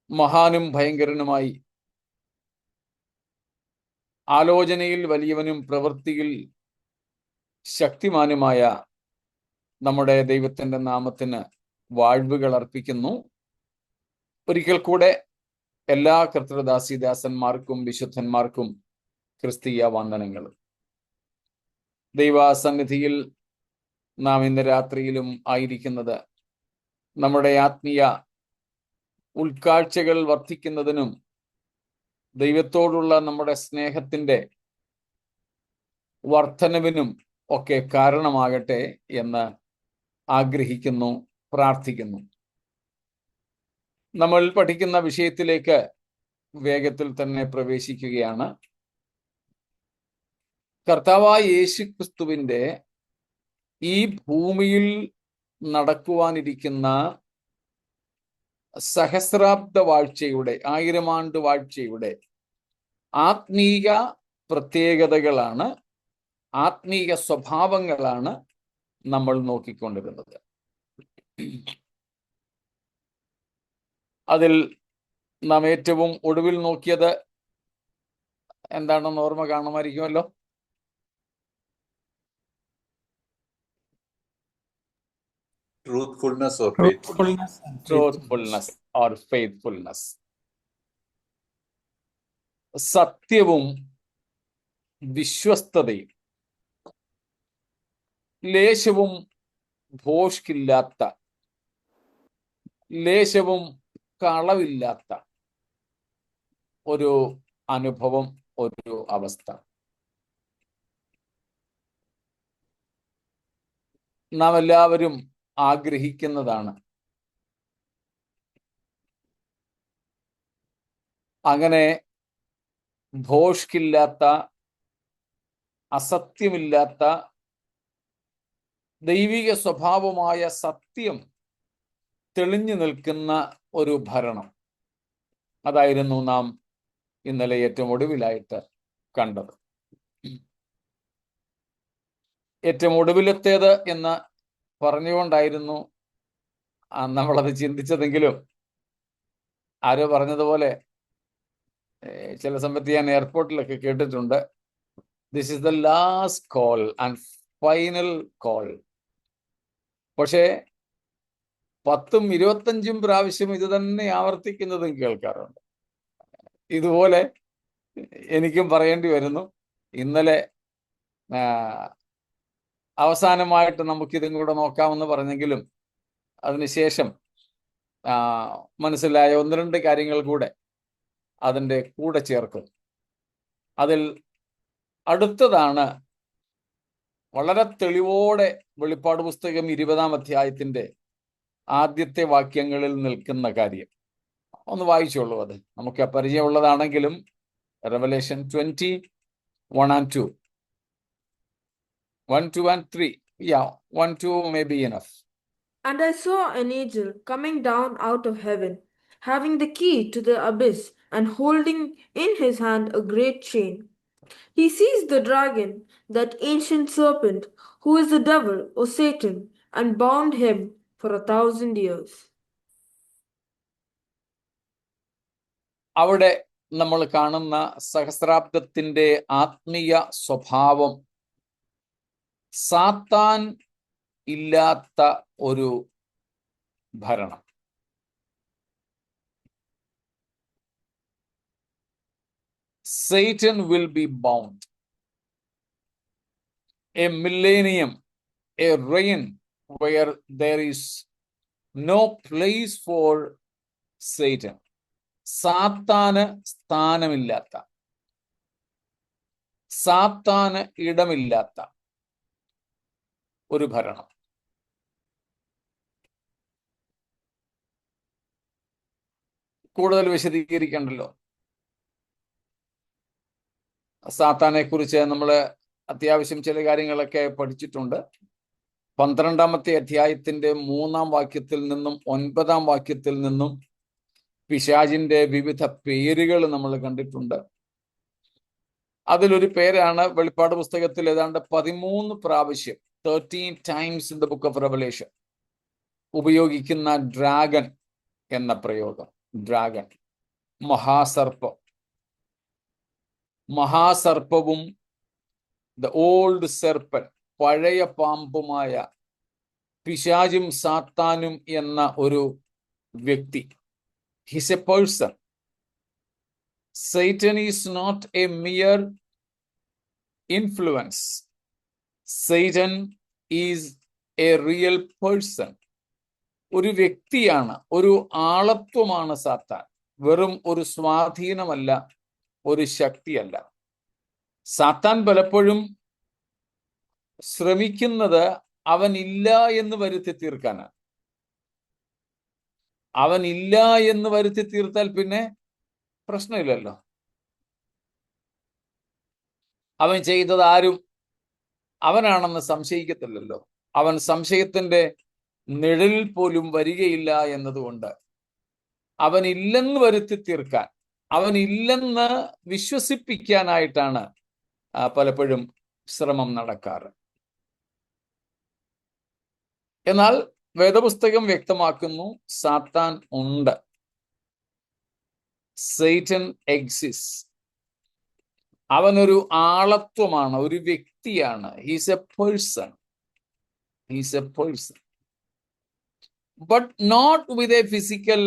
മഹാനും ഭയങ്കരനുമായി, ആലോചനയിൽ വലിയവനും പ്രവൃത്തിയിൽ ശക്തിമാനുമായ നമ്മുടെ ദൈവത്തിന്റെ നാമത്തിന് വാഴ്വുകൾ അർപ്പിക്കുന്നു. ഒരിക്കൽ കൂടെ എല്ലാ കർത്തൃദാസിദാസന്മാർക്കും വിശുദ്ധന്മാർക്കും ക്രിസ്തീയ വന്ദനങ്ങൾ. ദൈവസന്നിധിയിൽ നാം ഇന്ന് രാത്രിയിലും ആയിരിക്കുന്നത് നമ്മുടെ ആത്മീയ ഉൾക്കാഴ്ചകൾ വർദ്ധിക്കുന്നതിനും ദൈവത്തോടുള്ള നമ്മുടെ സ്നേഹത്തിന്റെ വർധനവിനും ഒക്കെ കാരണമാകട്ടെ എന്ന് ആഗ്രഹിക്കുന്നു, പ്രാർത്ഥിക്കുന്നു. നമ്മൾ പഠിക്കുന്ന വിഷയത്തിലേക്ക് വേഗത്തിൽ തന്നെ പ്രവേശിക്കുകയാണ്. കർത്താവായ യേശുക്രിസ്തുവിന്റെ ഈ ഭൂമിയിൽ നടക്കുവാനിരിക്കുന്ന സഹസ്രാബ്ദ വാഴ്ചയുടെ, 1000 ആണ്ട് വാഴ്ചയുടെ ആത്മീയ പ്രത്യേകതകളാണ്, ആത്മീയ സ്വഭാവങ്ങളാണ് നമ്മൾ നോക്കിക്കൊണ്ടിരുന്നത്. അതിൽ നാം ഏറ്റവും ഒടുവിൽ നോക്കിയത് എന്താണെന്ന് ഓർമ്മ കാണുമായിരിക്കുമല്ലോ. Truthfulness or faithfulness. സത്യവും വിശ്വസ്തതയും, ലേശവും ഭോഷ്കില്ലാത്ത, ലേശവും കളവില്ലാത്ത ഒരു അനുഭവം, ഒരു അവസ്ഥ നാം എല്ലാവരും ആഗ്രഹിക്കുന്നതാണ്. അങ്ങനെ ഭോഷ്കില്ലാത്ത, അസത്യമില്ലാത്ത, ദൈവിക സ്വഭാവമായ സത്യം തെളിഞ്ഞു നിൽക്കുന്ന ഒരു ഭരണം, അതായിരുന്നു നാം ഇന്നലെ ഏറ്റവും ഒടുവിലായിട്ട് കണ്ടത്. ഏറ്റവും ഒടുവിലത്തേത് എന്ന് പറഞ്ഞുകൊണ്ടായിരുന്നു നമ്മളത് ചിന്തിച്ചതെങ്കിലും ആരോ പറഞ്ഞതുപോലെ ചില സമയത്ത് ഞാൻ എയർപോർട്ടിലൊക്കെ കേട്ടിട്ടുണ്ട്, this is the last call and final call. പക്ഷേ 10ഉം 25ഉം പ്രാവശ്യം ഇത് തന്നെ ആവർത്തിക്കുന്നതും കേൾക്കാറുണ്ട്. ഇതുപോലെ എനിക്കും പറയേണ്ടി വരുന്നു. ഇന്നലെ അവസാനമായിട്ട് നമുക്കിതും കൂടെ നോക്കാമെന്ന് പറഞ്ഞെങ്കിലും അതിനുശേഷം മനസ്സിലായ 1-2 കാര്യങ്ങൾ കൂടെ അതിൻ്റെ കൂടെ ചേർക്കും. അതിൽ അടുത്തതാണ് വളരെ തെളിവോടെ വെളിപ്പാട് പുസ്തകം 20-ാം അധ്യായത്തിന്റെ ആദ്യത്തെ വാക്യങ്ങളിൽ നിൽക്കുന്ന കാര്യം. ഒന്ന് വായിച്ചോളൂ. അത് നമുക്ക് പരിചയമുള്ളതാണെങ്കിലും Revelation 20, 1 and 2. 1, 2 and 3. Yeah, 1, 2 may be enough. And I saw an angel coming down out of heaven, having the key to the abyss, and holding in his hand a great chain. He seized the dragon, that ancient serpent, who is the devil or Satan, and bound him for 1,000 years. അവിടെ നമ്മൾ കാണുന്ന സഹസ്രാബ്ദത്തിന്റെ ആത്മീയ സ്വഭാവം സാത്താൻ ഇല്ലാത്ത ഒരു ഭരണം. Satan will be bound. A millennium, a reign where there is no place for Satan. സാത്താന് സ്ഥാനമില്ലാത്ത, സാത്താന് ഇടമില്ലാത്ത ഒരു ഭരണം. കൂടുതൽ വിശദീകരിക്കണ്ടല്ലോ. സാത്താനെ കുറിച്ച് നമ്മൾ അത്യാവശ്യം ചില കാര്യങ്ങളൊക്കെ പഠിച്ചിട്ടുണ്ട്. 12-ാമത്തെ അധ്യായത്തിന്റെ 3-ാം വാക്യത്തിൽ നിന്നും 9-ാം വാക്യത്തിൽ നിന്നും പിശാചിന്റെ വിവിധ പേരുകൾ നമ്മൾ കണ്ടിട്ടുണ്ട്. അതിലൊരു പേരാണ് വെളിപ്പാട് പുസ്തകത്തിൽ ഏതാണ്ട് 13 പ്രാവശ്യം 13 times in the book of Revelation ഉപയോഗിക്കുന്ന ഡ്രാഗൺ എന്ന പ്രയോഗം. ഡ്രാഗൺ, മഹാസർപ്പവും ദ ഓൾഡ് സെർപ്പൻ, പഴയ പാമ്പുമായ പിശാചും സാത്താനും എന്ന ഒരു വ്യക്തി. He's a person. Satan is not a mere influence. Satan is a real person. ഒരു വ്യക്തിയാണ്, ഒരു ആളത്വമാണ് സാത്താൻ. വെറും ഒരു സ്വാധീനമല്ല, ഒരു ശക്തിയല്ല. സാത്താൻ പലപ്പോഴും ശ്രമിക്കുന്നത് അവനില്ല എന്ന് വരുത്തി തീർക്കാനാണ്. അവനില്ല എന്ന് വരുത്തി തീർത്താൽ പിന്നെ പ്രശ്നമില്ലല്ലോ. അവൻ ചെയ്തത് ആരും അവനാണെന്ന് സംശയിക്കത്തില്ലല്ലോ. അവൻ സംശയത്തിന്റെ നിഴലിൽ പോലും വരികയില്ല എന്നതുകൊണ്ട് അവനില്ലെന്ന് വരുത്തി തീർക്കാൻ, അവനില്ലെന്ന് വിശ്വസിപ്പിക്കാനായിട്ടാണ് പലപ്പോഴും ശ്രമം നടക്കാറ്. എന്നാൽ വേദപുസ്തകം വ്യക്തമാക്കുന്നു, സാത്താൻ ഉണ്ട്. Satan exists. അവനൊരു ആളത്വമാണ്, ഒരു വ്യക്തിയാണ്. He's a person. He's a person. But not with a physical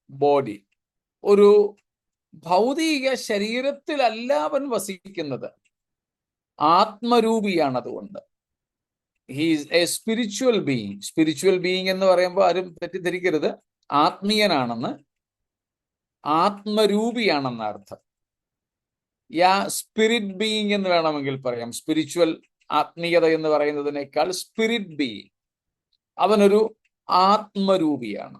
body. ഒരു ഭൗതിക ശരീരത്തിലല്ല അവൻ വസിക്കുന്നത്, ആത്മരൂപിയാണ്. അതുകൊണ്ട് he's A spiritual being. Spiritual being എന്ന് പറയുമ്പോൾ ആരും തെറ്റിദ്ധരിക്കരുത്, ആത്മീയനാണെന്ന്, ആത്മരൂപിയാണെന്ന അർത്ഥം. സ്പിരിറ്റ് ബീയിങ് എന്ന് വേണമെങ്കിൽ പറയാം. സ്പിരിച്വൽ ആത്മീയത എന്ന് പറയുന്നതിനേക്കാൾ സ്പിരിറ്റ് ബീയിങ്. അവനൊരു ആത്മരൂപിയാണ്,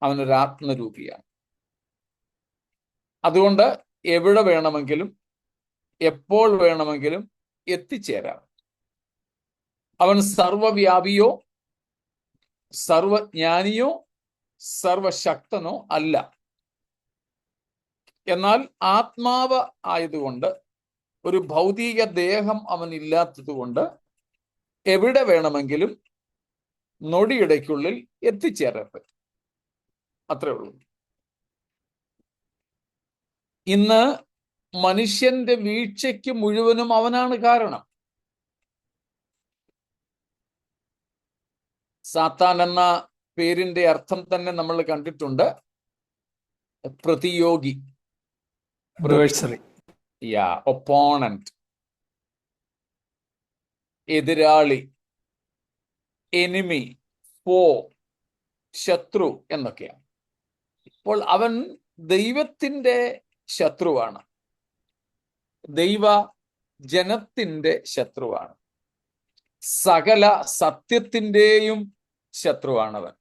അവനൊരു ആത്മരൂപിയാണ്. അതുകൊണ്ട് എവിടെ വേണമെങ്കിലും എപ്പോൾ വേണമെങ്കിലും എത്തിച്ചേരാം. അവൻ സർവവ്യാപിയോ സർവജ്ഞാനിയോ സർവശക്തനോ അല്ല. എന്നാൽ ആത്മാവ് ആയതുകൊണ്ട്, ഒരു ഭൗതിക ദേഹം അവൻ ഇല്ലാത്തത് കൊണ്ട് എവിടെ വേണമെങ്കിലും നൊടിയിടയ്ക്കുള്ളിൽ എത്തിച്ചേരാൻ പറ്റും. അത്രേ ഉള്ളൂ. ഇന്ന് മനുഷ്യന്റെ വീഴ്ചയ്ക്ക് മുഴുവനും അവനാണ് കാരണം. സാത്താൻ എന്ന പേരിന്റെ അർത്ഥം തന്നെ നമ്മൾ കണ്ടിട്ടുണ്ട്, പ്രതിയോഗി, ഒപ്പോണന്റ്, എതിരാളി, എനിമി, ഫോ, ശത്രു എന്നൊക്കെയാണ്. അപ്പോൾ അവൻ ദൈവത്തിന്റെ ശത്രുവാണ്, ദൈവ ജനത്തിന്റെ ശത്രുവാണ്, സകല സത്യത്തിൻ്റെയും ശത്രുവാണവൻ,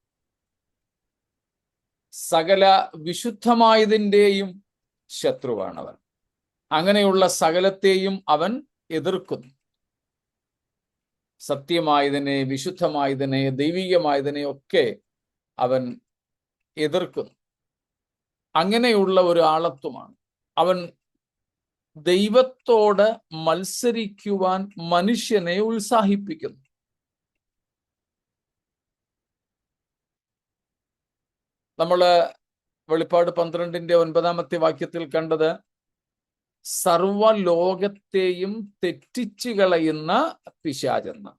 സകല വിശുദ്ധമായതിൻ്റെയും ശത്രുവാണവൻ. അങ്ങനെയുള്ള സകലത്തെയും അവൻ എതിർക്കുന്നു. സത്യമായതിനെ, വിശുദ്ധമായതിനെ, ദൈവികമായതിനെ ഒക്കെ അവൻ എതിർക്കുന്നു. അങ്ങനെയുള്ള ഒരു ആളത്വമാണ് അവൻ. ദൈവത്തോട് മത്സരിക്കുവാൻ മനുഷ്യനെ ഉത്സാഹിപ്പിക്കുന്നു. നമ്മള് വെളിപ്പാട് 12:9 വാക്യത്തിൽ കണ്ടത്, സർവലോകത്തെയും തെറ്റിച്ചു കളയുന്ന പിശാചെന്ന്.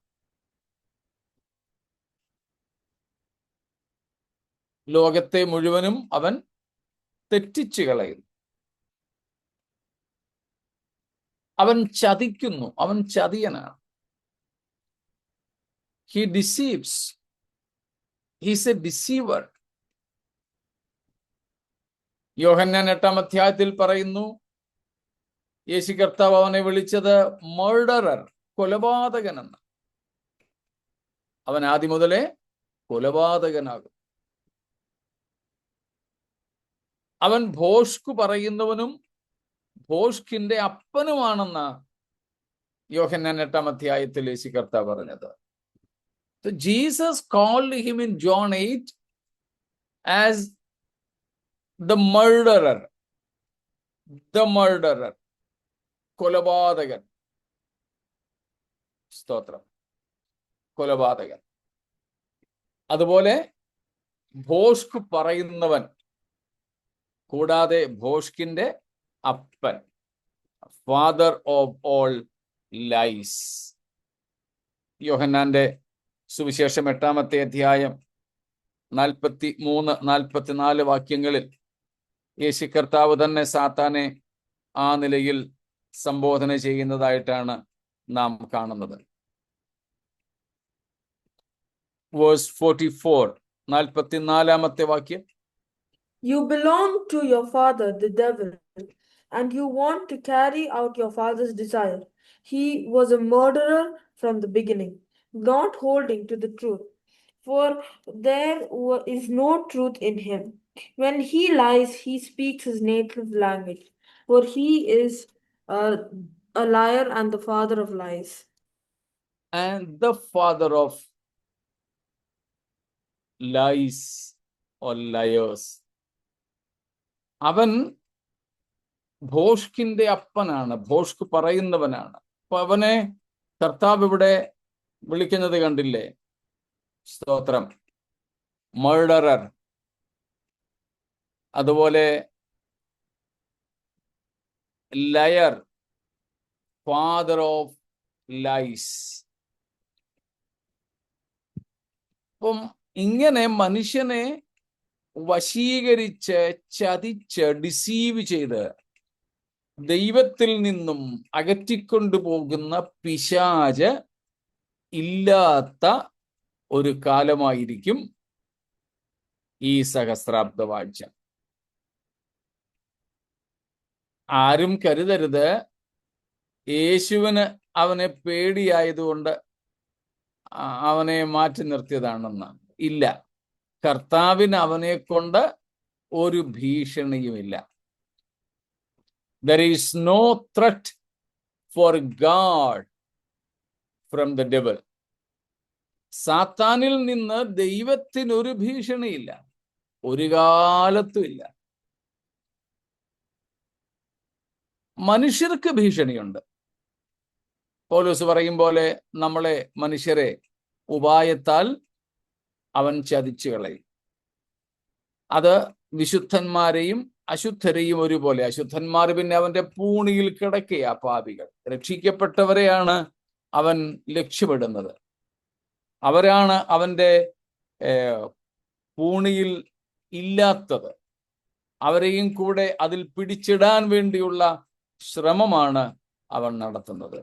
ലോകത്തെ മുഴുവനും അവൻ തെറ്റിച്ചു കളയുന്നു. അവൻ ചതിക്കുന്നു, അവൻ ചതിയനാണ്. He deceives, he's a deceiver. Yohannan 8-ാം അധ്യായത്തിൽ പറയുന്നു, യേശു കർത്താവ് അവനെ വിളിച്ചത് മർഡറർ, കൊലപാതകനെന്ന്. അവൻ ആദ്യം മുതലേ കൊലപാതകനാകും. അവൻ ഭോഷ്കു പറയുന്നവനും ഭോഷ്കിന്റെ അപ്പനുമാണെന്ന് യോഹന്നാൻ 8-ാം അധ്യായത്തിൽ യേശു കർത്താവ് പറഞ്ഞത്. Jesus called him in John 8 as the murderer, കൊലപാതകൻ. സ്തോത്രം, കൊലപാതകൻ. അതുപോലെ ഭോഷ്ക് പറയുന്നവൻ, കൂടാതെ ഭോഷ്കിന്റെ അപ്പൻ, ഫാദർ ഓഫ് ഓൾ ലൈസ്. യോഹന്നാന്റെ സുവിശേഷം 8-ാമത്തെ അധ്യായം 43-44 വാക്യങ്ങളിൽ യേശു കർത്താവ് തന്നെ സാത്താനെ ആ നിലയിൽ സംബോധന ചെയ്യുന്നതായിട്ടാണ് നാം കാണുന്നത്. വേഴ്സ് 44, 44-ാമത്തെ വാക്യം. You belong to your father, the devil, and you want to carry out your father's desire. He was a murderer from the beginning, not holding to the truth, for there is no truth in him. When he lies, he speaks his native language, for he is a liar and the father of lies. And the father of lies or liars. അവൻ ഭോഷ്കിന്റെ അപ്പനാണ്, ഭോഷ്ക് പറയുന്നവനാണ്. അപ്പൊ അവനെ കർത്താവ് ഇവിടെ വിളിക്കുന്നത് കണ്ടില്ലേ? സ്തോത്രം. Murderer, അതുപോലെ layer, father of lies. അപ്പം ഇങ്ങനെ മനുഷ്യനെ വശീകരിച്ച്, ചതിച്ച്, ഡിസീവ് ചെയ്ത് ദൈവത്തിൽ നിന്നും അകറ്റിക്കൊണ്ടുപോകുന്ന പിശാച് ഇല്ലാത്ത ഒരു കാലമായിരിക്കും ഈ സഹസ്രാബ്ദ വാഴ്ച. ആരും കരുതരുത് യേശുവിന് അവനെ പേടിയായതുകൊണ്ട് അവനെ മാറ്റി നിർത്തിയതാണെന്ന്. ഇല്ല, കർത്താവിന് അവനെ കൊണ്ട് ഒരു ഭീഷണിയുമില്ല. There is no threat for God from the devil. സാത്താനിൽ നിന്ന് ദൈവത്തിനൊരു ഭീഷണിയില്ല, ഒരു കാലത്തും ഇല്ല. മനുഷ്യർക്ക് ഭീഷണിയുണ്ട്. പൗലോസ് പറയും പോലെ നമ്മളെ മനുഷ്യരെ ഉപായത്താൽ അവൻ ചതിച്ചു കളയും. അത് വിശുദ്ധന്മാരെയും അശുദ്ധരെയും ഒരുപോലെ. അശുദ്ധന്മാർ പിന്നെ അവന്റെ പൂണിയിൽ കിടക്കയാ, പാപികൾ. രക്ഷിക്കപ്പെട്ടവരെയാണ് അവൻ ലക്ഷ്യമിടുന്നത്. അവരാണ് അവന്റെ പൂണിയിൽ ഇല്ലാത്തത്. അവരെയും കൂടെ അതിൽ പിടിച്ചിടാൻ വേണ്ടിയുള്ള ശ്രമമാണ് അവൻ നടത്തുന്നത്.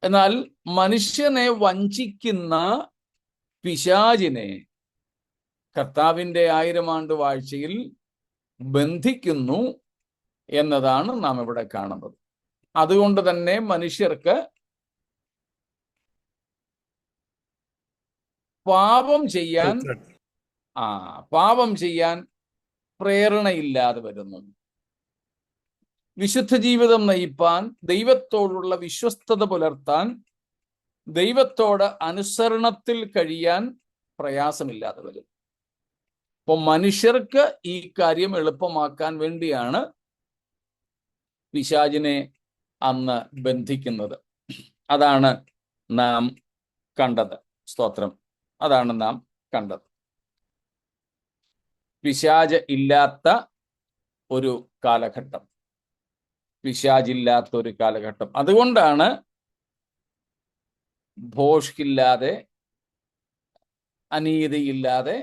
എന്നാൽ മനുഷ്യനെ വഞ്ചിക്കുന്ന പിശാചിനെ കർത്താവിന്റെ 1000 ആണ്ട് വാഴ്ചയിൽ ബന്ധിക്കുന്നു എന്നതാണ് നാം ഇവിടെ കാണുന്നത്. അതുകൊണ്ട് തന്നെ മനുഷ്യർക്ക് പാപം ചെയ്യാൻ പ്രേരണയില്ലാതെ വരുന്നു. വിശുദ്ധ ജീവിതം നയിപ്പാൻ, ദൈവത്തോടുള്ള വിശ്വസ്തത പുലർത്താൻ, ദൈവത്തോട് അനുസരണത്തിൽ കഴിയാൻ പ്രയാസമില്ലാതെ വരും. അപ്പൊ മനുഷ്യർക്ക് ഈ കാര്യം എളുപ്പമാക്കാൻ വേണ്ടിയാണ് പിശാചിനെ അന്ന് ബന്ധിക്കുന്നത്. അതാണ് നാം കണ്ടത്. സ്തോത്രം. അതാണ് നാം കണ്ടത്. പിശാച് ഇല്ലാത്ത ഒരു കാലഘട്ടം, പിശാചില്ലാത്ത ഒരു കാലഘട്ടം. അതുകൊണ്ടാണ് ഭോഷ്കില്ലാതെ, അനീതിയില്ലാതെ,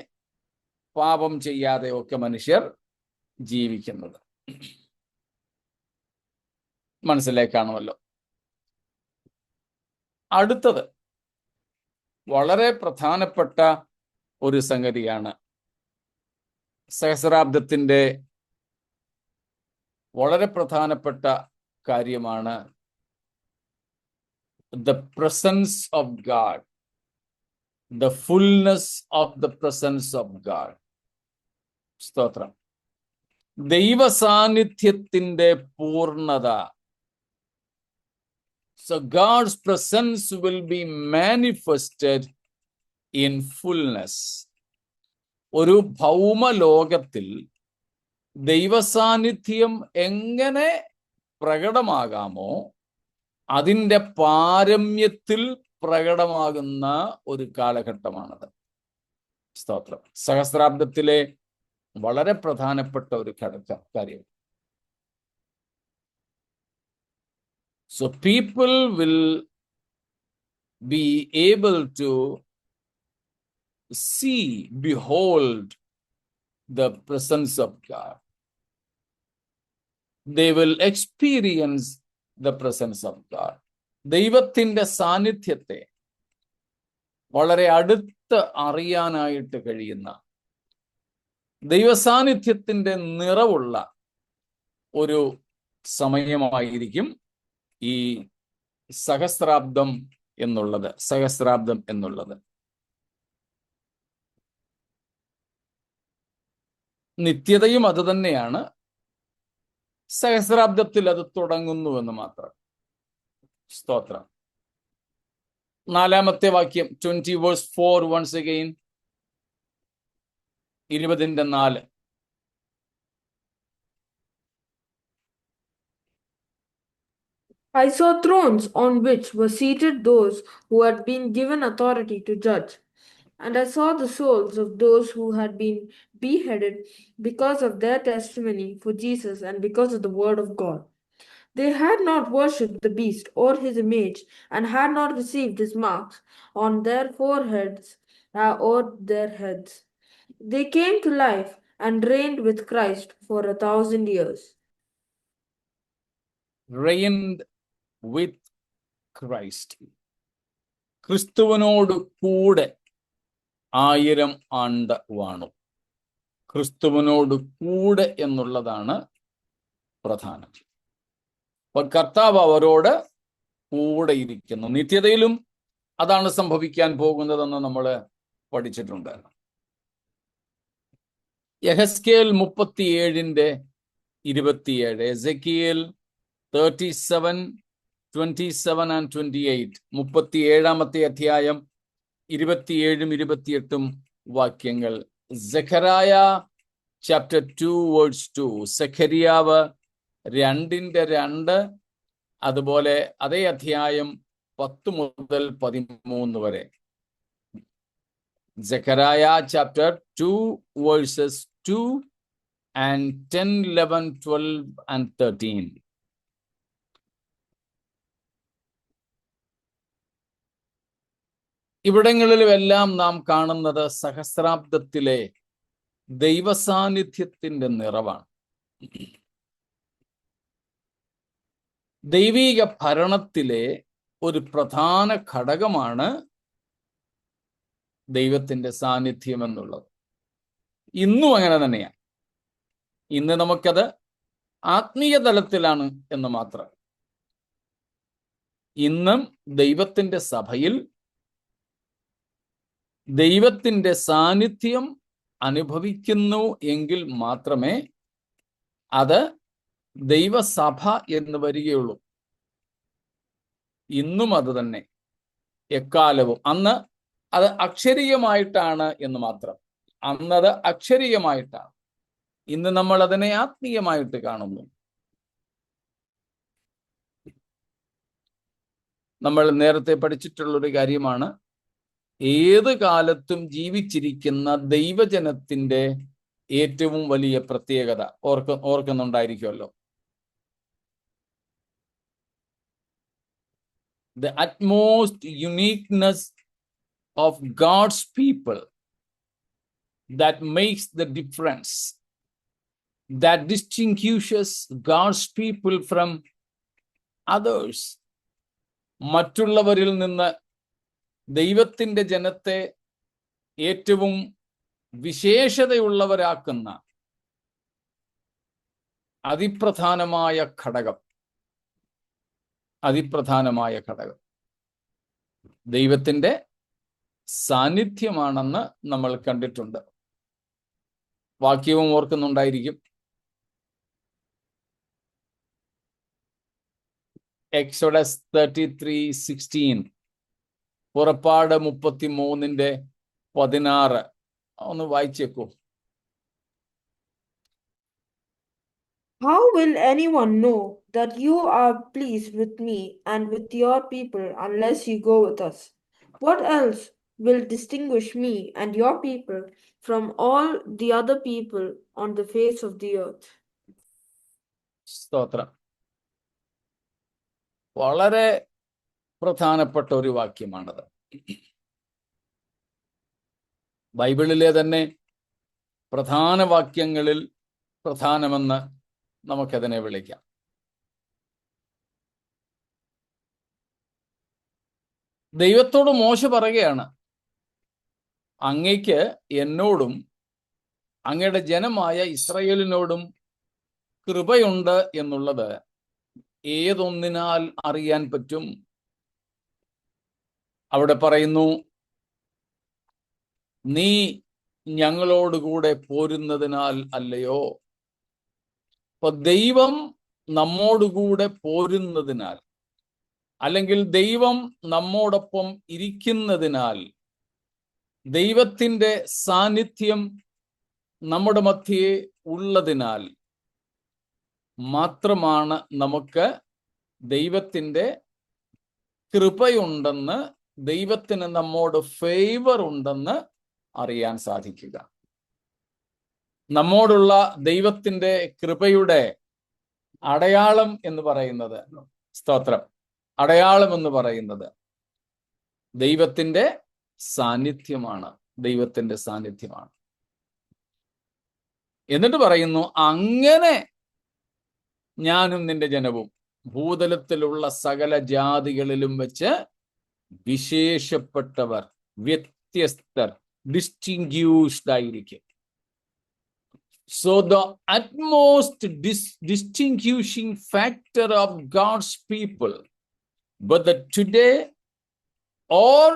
പാപം ചെയ്യാതെ ഒക്കെ മനുഷ്യർ ജീവിക്കുന്നത്. മനസ്സിലായി കാണുമല്ലോ. അടുത്തത് വളരെ പ്രധാനപ്പെട്ട ഒരു സംഗതിയാണ്. സഹസ്രാബ്ദത്തിന്റെ വളരെ പ്രധാനപ്പെട്ട കാര്യമാണ് the presence of God, the fullness of the presence of God. സ്തോത്രം. ദൈവ സാന്നിധ്യത്തിന്റെ പൂർണ്ണത. So God's presence will be manifested in fullness. ഒരു ഭൗമ ലോകത്തിൽ ദൈവസാന്നിധ്യം എങ്ങനെ പ്രകടമാകാമോ അതിൻ്റെ പാരമ്യത്തിൽ പ്രകടമാകുന്ന ഒരു കാലഘട്ടമാണത്. സ്തോത്രം. സഹസ്രാബ്ദത്തിലെ വളരെ പ്രധാനപ്പെട്ട ഒരു കാര്യം. So people will be able to see, behold the presence of God. They will experience the presence of God. ദൈവത്തിന്റെ സാന്നിധ്യത്തെ വളരെ അടുത്ത് അറിയാനായിട്ട് കഴിയുന്ന, ദൈവസാന്നിധ്യത്തിന്റെ നിറവുള്ള ഒരു സമയമായിരിക്കും ഈ സഹസ്രാബ്ദം എന്നുള്ളത്. നിത്യതയും അത് തന്നെയാണ്. സഹസ്രാബ്ദത്തിൽ അത് തുടങ്ങുന്നു എന്ന് മാത്രം. സ്തോത്രം. 4-ാമത്തെ വാക്യം 20 verse 4 once again. 20:4. I saw thrones on which were seated those who had been given authority to judge. And I saw the souls of those who had been beheaded because of their testimony for Jesus and because of the word of God. They had not worshipped the beast or his image, and had not received his marks on their foreheads or their heads. They came to life and reigned with Christ for 1,000 years. Reigned with Christ. ക്രിസ്തുവിനോട് കൂടെ 1000 ആണ്ട് വാണു. ക്രിസ്തുവിനോട് കൂടെ എന്നുള്ളതാണ് പ്രധാനം. അപ്പൊ കർത്താവ് അവരോട് കൂടെ ഇരിക്കുന്നു. നിത്യതയിലും അതാണ് സംഭവിക്കാൻ പോകുന്നതെന്ന് നമ്മൾ പഠിച്ചിട്ടുണ്ട്. യെഹെസ്കേൽ 37:27, എസെക്കിയേൽ 37:27 and 28, 37-ാമത്തെ അധ്യായം 27-28 വാക്യങ്ങൾ. സെഖരായ chapter 2 verse 2, സെഖരിയാവ് 2:2, അതുപോലെ അതേ അധ്യായം 10 മുതൽ 13 വരെ. സെഖരായ chapter 2 verses 2 and 10, 11, 12 and 13. ഇവിടങ്ങളിലുമെല്ലാം നാം കാണുന്നത് സഹസ്രാബ്ദത്തിലെ ദൈവസാന്നിധ്യത്തിന്റെ നിറവാണ്. ദൈവീക ഭരണത്തിലെ ഒരു പ്രധാന ഘടകമാണ് ദൈവത്തിന്റെ സാന്നിധ്യം എന്നുള്ളത്. ഇന്നും അങ്ങനെ തന്നെയാണ്. ഇന്ന് നമുക്കത് ആത്മീയ തലത്തിലാണ് എന്ന് മാത്രം. ഇന്നും ദൈവത്തിന്റെ സഭയിൽ ദൈവത്തിന്റെ സാന്നിധ്യം അനുഭവിക്കുന്നു എങ്കിൽ മാത്രമേ അത് ദൈവസഭ എന്ന് വരികയുള്ളൂ. ഇന്നും അത് തന്നെ, എക്കാലവും. അന്ന് അത് അക്ഷരീയമായിട്ടാണ് എന്ന് മാത്രം. അന്നത് അക്ഷരീയമായിട്ടാണ്. ഇന്ന് നമ്മൾ അതിനെ ആത്മീയമായിട്ട് കാണുന്നു. നമ്മൾ നേരത്തെ പഠിച്ചിട്ടുള്ളൊരു കാര്യമാണ്, ഏത് കാലത്തും ജീവിച്ചിരിക്കുന്ന ദൈവജനത്തിന്റെ ഏറ്റവും വലിയ പ്രത്യേകത ഓർക്കുന്നുണ്ടായിരിക്കുമല്ലോ. The utmost uniqueness of God's people that makes the difference, that distinguishes God's people from others. മറ്റുള്ളവരിൽ നിന്ന് ദൈവത്തിന്റെ ജനത്തെ ഏറ്റവും വിശേഷതയുള്ളവരാക്കുന്ന അതിപ്രധാനമായ ഘടകം ദൈവത്തിന്റെ സാന്നിധ്യമാണെന്ന് നമ്മൾ കണ്ടിട്ടുണ്ട്. വാക്യവും ഓർക്കുന്നുണ്ടായിരിക്കും. Exodus 33:16, പുറപ്പാട് 33:16 ഒന്ന് വായിച്ചേക്കൂ. How will anyone know that you are pleased with me and with your people unless you go with us? What else will distinguish me and your people from all the other people on the face of the earth. സ്തോത്രം. വളരെ പ്രധാനപ്പെട്ട ഒരു വാക്യമാണത്. ബൈബിളിലെ തന്നെ പ്രധാന വാക്യങ്ങളിൽ പ്രധാനമെന്ന് നമുക്കതിനെ വിളിക്കാം. ദൈവത്തോട് മോശ പറയുകയാണ്, അങ്ങയ്ക്ക് എന്നോടും അങ്ങയുടെ ജനമായ ഇസ്രായേലിനോടും കൃപയുണ്ട് എന്നുള്ളത് ഏതൊന്നിനാൽ അറിയാൻ പറ്റും? അവിടെ പറയുന്നു, നീ ഞങ്ങളോടുകൂടെ പോരുന്നതിനാൽ അല്ലയോ. അപ്പൊ ദൈവം നമ്മോടുകൂടെ പോരുന്നതിനാൽ, അല്ലെങ്കിൽ ദൈവം നമ്മോടൊപ്പം ഇരിക്കുന്നതിനാൽ, ദൈവത്തിൻ്റെ സാന്നിധ്യം നമ്മുടെ മധ്യേ ഉള്ളതിനാൽ മാത്രമാണ് നമുക്ക് ദൈവത്തിൻ്റെ കൃപയുണ്ടെന്ന്, ദൈവത്തിന് നമ്മോട് ഫേവർ ഉണ്ടെന്ന് അറിയാൻ സാധിക്കുക. നമ്മോടുള്ള ദൈവത്തിൻ്റെ കൃപയുടെ അടയാളം എന്ന് പറയുന്നത്, സ്തോത്രം, അടയാളം എന്ന് പറയുന്നത് ദൈവത്തിൻ്റെ സാന്നിധ്യമാണ്. ദൈവത്തിൻ്റെ സാന്നിധ്യമാണ്. എന്നിട്ട് പറയുന്നു, അങ്ങനെ ഞാനും നിന്റെ ജനവും ഭൂതലത്തിലുള്ള സകല ജാതികളിലും വെച്ച് വിശേഷപ്പെട്ടവർ, വ്യത്യസ്തർ, ഡിസ്റ്റിങ്ക്യൂഷ്ഡ് ആയിരിക്കും. So the utmost distinguishing factor of God's people, whether today or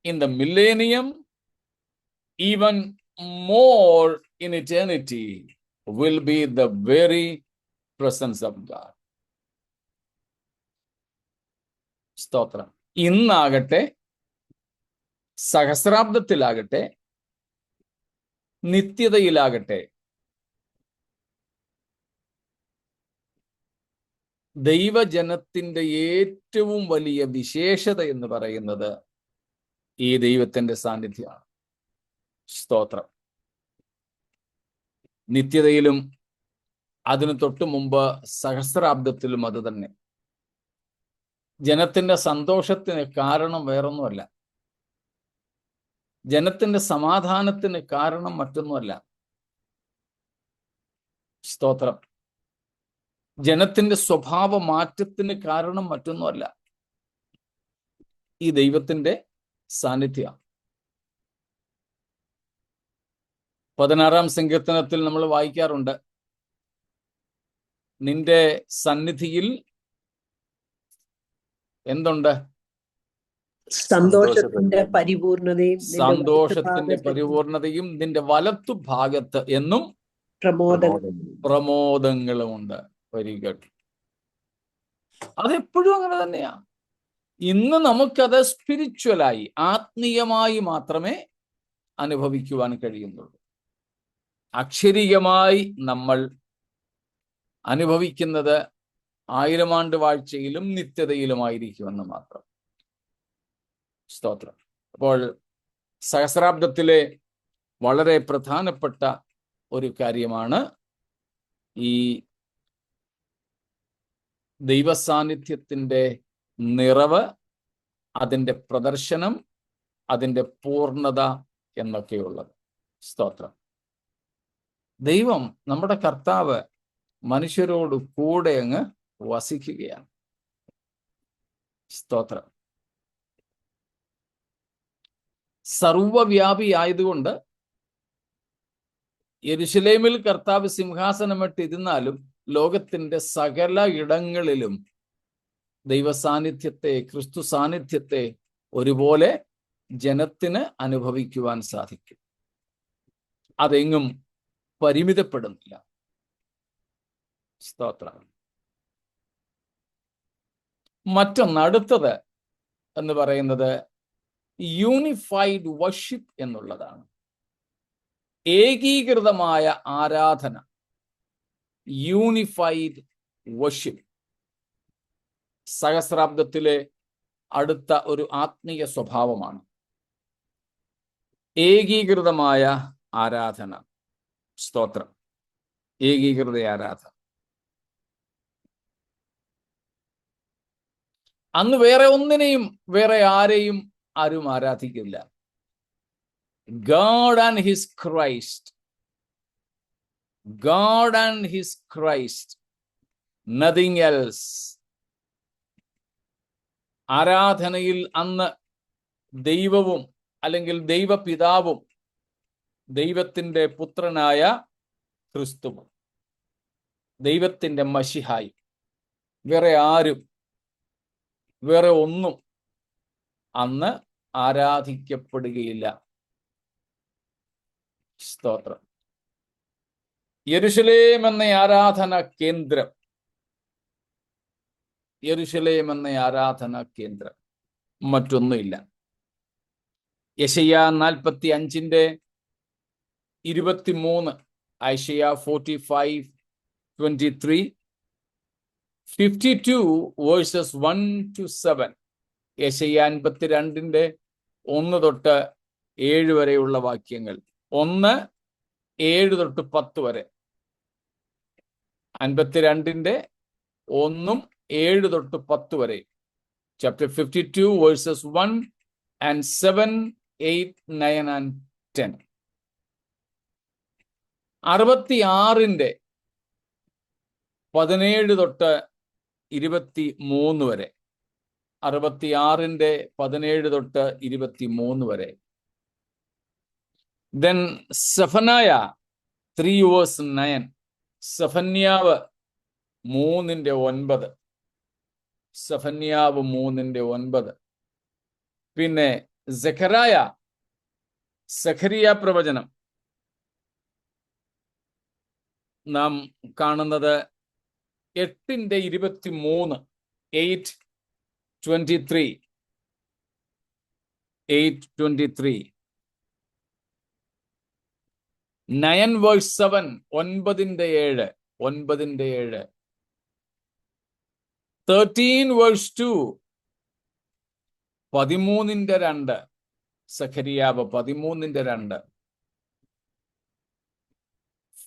in the millennium, even more in eternity, will be the very presence of God. സ്തോത്രം. ഇന്നാകട്ടെ, സഹസ്രാബ്ദത്തിലാകട്ടെ, നിത്യതയിലാകട്ടെ, ദൈവജനത്തിൻ്റെ ഏറ്റവും വലിയ വിശേഷത എന്ന് പറയുന്നത് ഈ ദൈവത്തിൻ്റെ സാന്നിധ്യമാണ്. സ്തോത്രം. നിത്യതയിലും അതിനു തൊട്ടു മുമ്പ് സഹസ്രാബ്ദത്തിലും അത് തന്നെ. ജനത്തിൻ്റെ സന്തോഷത്തിന് കാരണം വേറൊന്നുമല്ല, ജനത്തിൻ്റെ സമാധാനത്തിന് കാരണം മറ്റൊന്നുമല്ല. സ്തോത്രം. ജനത്തിൻ്റെ സ്വഭാവ മാറ്റത്തിന് കാരണം മറ്റൊന്നുമല്ല, ഈ ദൈവത്തിൻ്റെ സാന്നിധ്യം. 16-ാം സങ്കീർത്തനത്തിൽ നമ്മൾ വായിക്കാറുണ്ട്, നിന്റെ സന്നിധിയിൽ എന്തുണ്ട്? സന്തോഷത്തിന്റെ പരിപൂർണതയും നിന്റെ വലത്തു ഭാഗത്ത് എന്നും പ്രമോദങ്ങളുമുണ്ട്. Very good. അതെപ്പോഴും അങ്ങനെ തന്നെയാ. ഇന്ന് നമുക്കത് സ്പിരിച്വലായി, ആത്മീയമായി മാത്രമേ അനുഭവിക്കുവാൻ കഴിയുന്നുള്ളൂ. അക്ഷരികമായി നമ്മൾ അനുഭവിക്കുന്നത് 1000 ആണ്ട് വാഴ്ചയിലും നിത്യതയിലുമായിരിക്കുമെന്ന് മാത്രം. സ്തോത്രം. അപ്പോൾ സഹസ്രാബ്ദത്തിലെ വളരെ പ്രധാനപ്പെട്ട ഒരു കാര്യമാണ് ഈ ദൈവസാന്നിധ്യത്തിൻ്റെ നിറവ്, അതിൻ്റെ പ്രദർശനം, അതിൻ്റെ പൂർണ്ണത എന്നൊക്കെയുള്ളത്. സ്തോത്രം. ദൈവം, നമ്മുടെ കർത്താവ് മനുഷ്യരോട് കൂടെ അങ്ങ് വസിക്കുകയാണ്. സ്തോത്രം. സർവവ്യാപിയായതുകൊണ്ട് യെരുശലേമിൽ കർത്താവ് സിംഹാസനമിട്ടിരുന്നാലും ലോകത്തിൻ്റെ സകല ഇടങ്ങളിലും ദൈവസാന്നിധ്യത്തെ, ക്രിസ്തു സാന്നിധ്യത്തെ ഒരുപോലെ ജനത്തിന് അനുഭവിക്കുവാൻ സാധിക്കും. അതെങ്ങും പരിമിതപ്പെടുന്നില്ല. സ്തോത്രം. മറ്റൊന്ന്, അടുത്തത് എന്ന് പറയുന്നത് യൂണിഫൈഡ് വർഷിപ്പ് എന്നുള്ളതാണ്. ഏകീകൃതമായ ആരാധന, യൂണിഫൈഡ് വർഷിപ്പ്. സഹസ്രാബ്ദത്തിലെ അടുത്ത ഒരു ആത്മീയ സ്വഭാവമാണ്. ഏകീകൃതമായ ആരാധന. സ്തോത്രം. ഏകീകൃത ആരാധന. അന്ന് വേറെ ഒന്നിനെയും വേറെ ആരെയും ആരും ആരാധിക്കില്ല. God and his Christ. God and his Christ. Nothing else. ആരാധനയിൽ അന്ന് ദൈവവും അല്ലെങ്കിൽ ദൈവപിതാവും ദൈവത്തിൻ്റെ പുത്രനായ ക്രിസ്തുവും ദൈവത്തിൻ്റെ മശിഹായും വേറെ ആരും വേറെ ഒന്നും അന്ന് ആരാധിക്കപ്പെടുകയില്ല. സ്തോത്രം. യെരുശലേം എന്ന ആരാധന കേന്ദ്രം, യെരുശലേം എന്ന ആരാധന കേന്ദ്രം, മറ്റൊന്നുമില്ല. യെശയ്യാ 45:23, ഐശയ്യാ 45:23, 52 verses 1-7, യെശയ്യാ 52:1 തൊട്ട് 7 വരെയുള്ള വാക്യങ്ങൾ, 1:7-10 വരെ, 52:1-7-10 വരെ, chapter 52 verses 1 and 7, 8, 9 and 10. 66:17-23 വരെ, 66:17-23 വരെ. Then Zephaniah 3 verse 9, സെഫന്യാവ് 3:9, സെഫന്യാവ് 3:9. പിന്നെ സഖറിയ പ്രവചനം നാം കാണുന്നത് 8:23, 8:23, 8:23. 9 verse 7, 9:7, 9:7. 13 verse 2, 13:2, സഖരിയാവ് 13:2.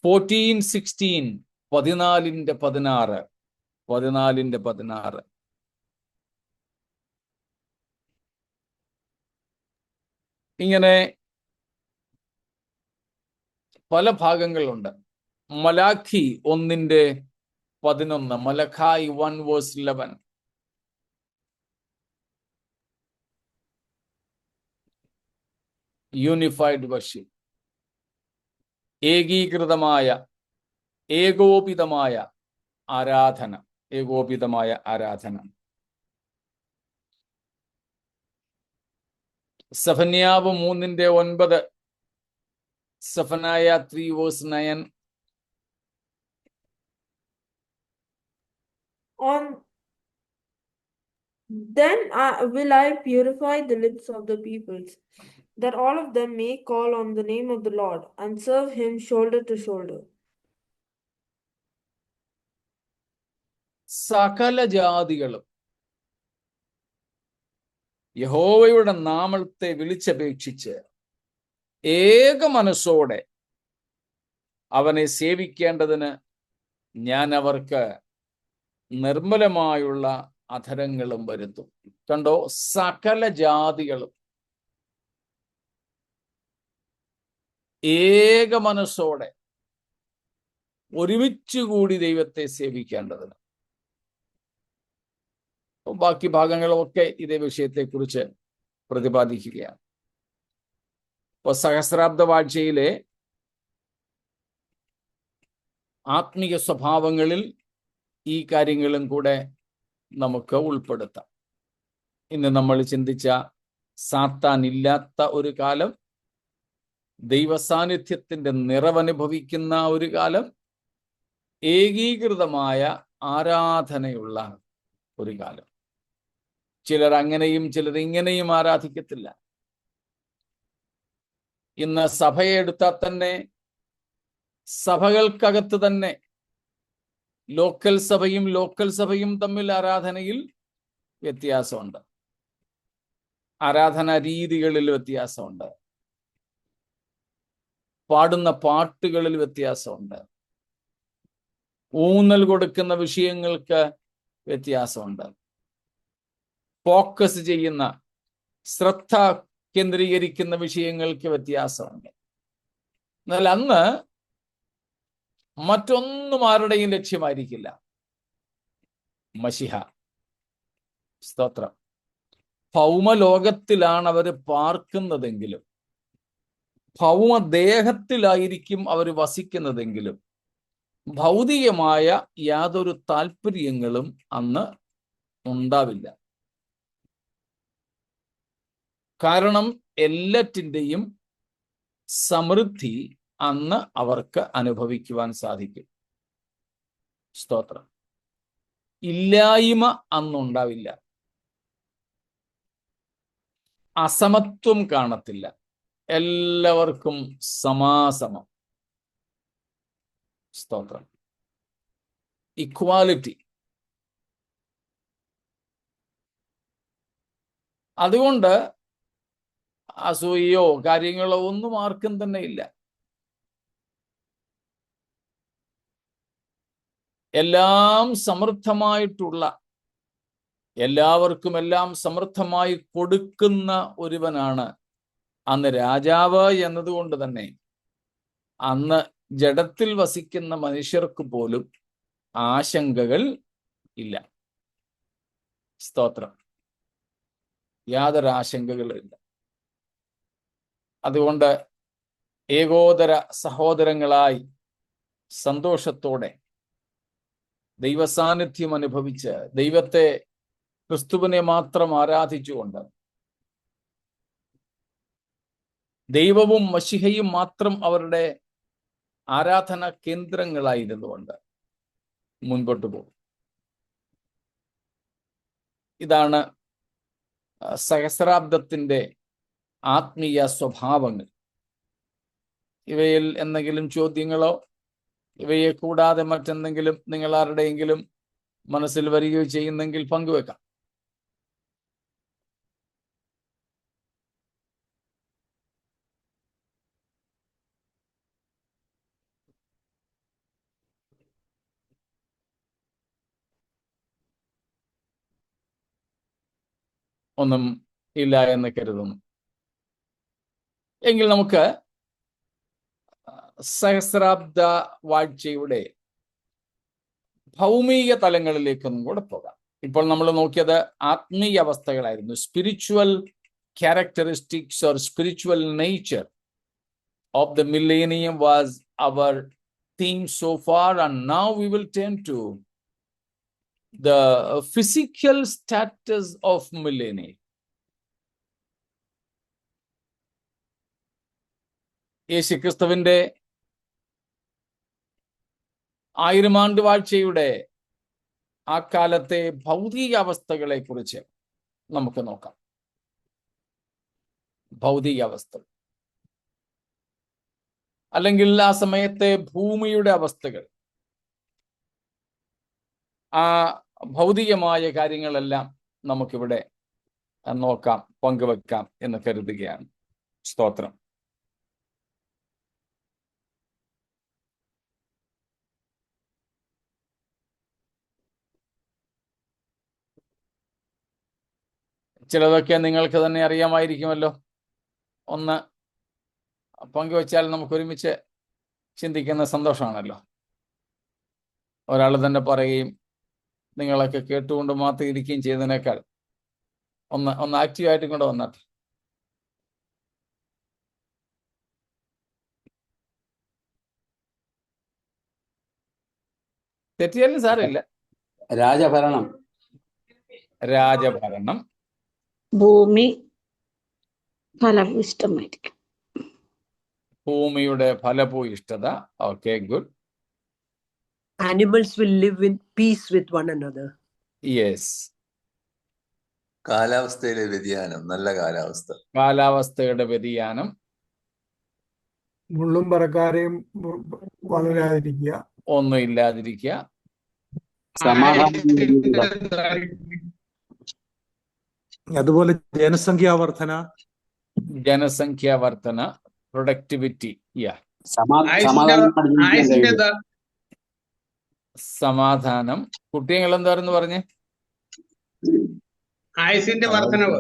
14:16, 14:16, 14:16. ഇങ്ങനെ പല ഭാഗങ്ങളുണ്ട്. മലാഖി 1:11, മലഖായി 1 verse 11. യൂണിഫൈഡ് വർഷിപ്പ്, ഏകീകൃതമായ ഏകോപിതമായ ആരാധന, ഏകോപിതമായ ആരാധന. സെഫന്യാവ് 3:9, സെഫനായ 3 verse 9. Then will I purify the lips of the peoples, that all of them may call on the name of the Lord and serve him shoulder to shoulder. സകല ജാതികളും യഹോവയുടെ നാമത്തെ വിളിച്ചപേക്ഷിച്ച് ഏക മനസ്സോടെ അവനെ സേവിക്കേണ്ടതിന് ഞാൻ അവർക്ക് നിർമ്മലമായുള്ള അധരങ്ങളും വരുത്തും. കണ്ടോ, സകല ജാതികളും ഏക മനസ്സോടെ ഒരുമിച്ചുകൂടി ദൈവത്തെ സേവിക്കേണ്ടതിന്. ബാക്കി ഭാഗങ്ങളൊക്കെ ഇതേ വിഷയത്തെക്കുറിച്ച് പ്രതിപാദിക്കുകയാണ്. ഇപ്പൊ സഹസ്രാബ്ദ വാഴ്ചയിലെ ആത്മീയ സ്വഭാവങ്ങളിൽ ഈ കാര്യങ്ങളും കൂടെ നമുക്ക് ഉൾപ്പെടുത്താം. ഇന്ന് നമ്മൾ ചിന്തിച്ച സാത്താൻ ഇല്ലാത്ത ഒരു കാലം, ദൈവസാന്നിധ്യത്തിന്റെ നിറവനുഭവിക്കുന്ന ഒരു കാലം, ഏകീകൃതമായ ആരാധനയുള്ള ഒരു കാലം. ചിലർ അങ്ങനെയും ചിലർ ഇങ്ങനെയും ആരാധിക്കത്തില്ല. ഇന്ന് സഭയെ എടുത്താൽ തന്നെ സഭകൾക്കകത്ത് തന്നെ ലോക്കൽ സഭയും തമ്മിൽ ആരാധനയിൽ വ്യത്യാസമുണ്ട്, ആരാധനാ രീതികളിൽ വ്യത്യാസമുണ്ട്. പാടുന്ന പാട്ടുകളിൽ വ്യത്യാസമുണ്ട്. ഊന്നൽ കൊടുക്കുന്ന വിഷയങ്ങൾക്ക് വ്യത്യാസമുണ്ട്. ഫോക്കസ് ചെയ്യുന്ന, ശ്രദ്ധ കേന്ദ്രീകരിക്കുന്ന വിഷയങ്ങൾക്ക് വ്യത്യാസമുണ്ട്. എന്നാൽ അന്ന് മറ്റൊന്നും ആരുടെയും ലക്ഷ്യമായിരിക്കില്ല. മശിഹ, സ്തോത്രം, ഭൗമലോകത്തിലാണ് അവർ പാർക്കുന്നതെങ്കിലും, ഭൗമദേഹത്തിലായിരിക്കും അവർ വസിക്കുന്നതെങ്കിലും ഭൗതികമായ യാതൊരു താല്പര്യങ്ങളും അന്ന് ഉണ്ടാവില്ല. കാരണം എല്ലാറ്റിൻ്റെയും സമൃദ്ധി അന്ന് അവർക്ക് അനുഭവിക്കുവാൻ സാധിക്കും. സ്തോത്രം. ഇല്ലായ്മ അന്നുണ്ടാവില്ല. അസമത്വം കാണത്തില്ല. എല്ലാവർക്കും സമാസമം. സ്തോത്രം. ഇക്വാലിറ്റി. അതുകൊണ്ട് അസൂയയോ കാര്യങ്ങളോ ഒന്നും ആർക്കും തന്നെ ഇല്ല. എല്ലാം സമൃദ്ധമായിട്ടുള്ള, എല്ലാവർക്കും എല്ലാം സമൃദ്ധമായി കൊടുക്കുന്ന ഒരുവനാണ് അന്ന് രാജാവ് എന്നതുകൊണ്ട് തന്നെ അന്ന് ജഡത്തിൽ വസിക്കുന്ന മനുഷ്യർക്ക് പോലും ആശങ്കകൾ ഇല്ല. സ്തോത്രം. യാതൊരു ആശങ്കകളും ഇല്ല. അതുകൊണ്ട് ഏകോദര സഹോദരങ്ങളായി സന്തോഷത്തോടെ ദൈവസാന്നിധ്യം അനുഭവിച്ച് ദൈവത്തെ, ക്രിസ്തുവിനെ മാത്രം ആരാധിച്ചുകൊണ്ട്, ദൈവവും മശിഹയും മാത്രം അവരുടെ ആരാധന കേന്ദ്രങ്ങളായിരുന്നുകൊണ്ട് മുൻപോട്ട് പോകും. ഇതാണ് സഹസ്രാബ്ദത്തിന്റെ ആത്മീയ സ്വഭാവങ്ങൾ. ഇവയിൽ എന്തെങ്കിലും ചോദ്യങ്ങളോ ഇവയെ കൂടാതെ മറ്റെന്തെങ്കിലും നിങ്ങൾ ആരുടെയെങ്കിലും മനസ്സിൽ വരികയോ ചെയ്യുന്നെങ്കിൽ പങ്കുവെക്കാം. ഒന്നും ഇല്ല എന്ന് കരുതുന്നു. എങ്കിൽ നമുക്ക് സഹസ്രാബ്ദ വാഴ്ചയുടെ ഭൗമിക തലങ്ങളിലേക്കൊന്നും കൂടെ പോകാം. ഇപ്പോൾ നമ്മൾ നോക്കിയത് ആത്മീയ അവസ്ഥകളായിരുന്നു. Spiritual characteristics or spiritual nature of the millennium was our theme so far, and now we will turn to the physical status of millennium. യേശുക്രിസ്തുവിന്റെ 1000 ആണ്ട് വാഴ്ചയുടെ ആ കാലത്തെ ഭൗതിക അവസ്ഥകളെ കുറിച്ച് നമുക്ക് നോക്കാം. ഭൗതിക അവസ്ഥ, അല്ലെങ്കിൽ ആ സമയത്തെ ഭൂമിയുടെ അവസ്ഥകൾ, ആ ഭൗതികമായ കാര്യങ്ങളെല്ലാം നമുക്കിവിടെ നോക്കാം, പങ്കുവെക്കാം എന്ന് കരുതുകയാണ്. സ്തോത്രം. ചിലതൊക്കെ നിങ്ങൾക്ക് തന്നെ അറിയാമായിരിക്കുമല്ലോ. ഒന്ന് പങ്കുവെച്ചാൽ നമുക്ക് ഒരുമിച്ച് ചിന്തിക്കുന്ന സന്തോഷമാണല്ലോ. ഒരാൾ തന്നെ പറയുകയും നിങ്ങളൊക്കെ കേട്ടുകൊണ്ട് മാത്രം ഇരിക്കുകയും ചെയ്തതിനേക്കാൾ ഒന്ന് ആക്റ്റീവായിട്ടും കൂടെ വന്നാട്ടെ. തെറ്റിയാലും സാരമില്ല. രാജഭരണം. രാജഭരണം. ഭൂമി ഫലഭൂയിഷ്ഠമായിരിക്കും. ഭൂമിയുടെ ഫലഭൂയിഷ്ഠത. Okay, good. Animals will live in peace with one another. Yes. കാലാവസ്ഥയിലെ വ്യതിയാനം. നല്ല കാലാവസ്ഥ. കാലാവസ്ഥയുടെ വ്യതിയാനം. മുള്ളും പറക്കാരെയും വളരാതിരിക്കുക. ഒന്നും ഇല്ലാതിരിക്കുക. അതുപോലെ ജനസംഖ്യാ വർധന. ജനസംഖ്യാ വർധന. പ്രൊഡക്ടിവിറ്റി. സമാധാനമായിട്ട് ജീവിക്കാൻ ആയുസിന്റെ കഴിയും. സമാധാനം. കുട്ടികൾ എന്തായിരുന്നു പറഞ്ഞേ? ആയുസിന്റെ വർധനവ്.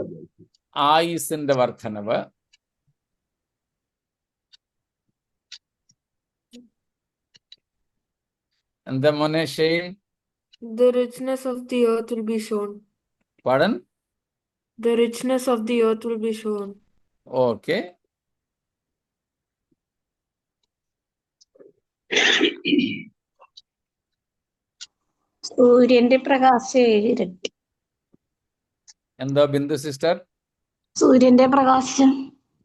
ആയുസിന്റെ വർധനവ്. എന്താ മോനെ Shane? The richness of the earth will be shown. Pardon? The richness of the earth will be shown. Okay. സൂര്യന്റെ പ്രകാശം 7 ഇരട്ടി. എന്താ ബിന്ദു സിസ്റ്റർ? സൂര്യന്റെ പ്രകാശം.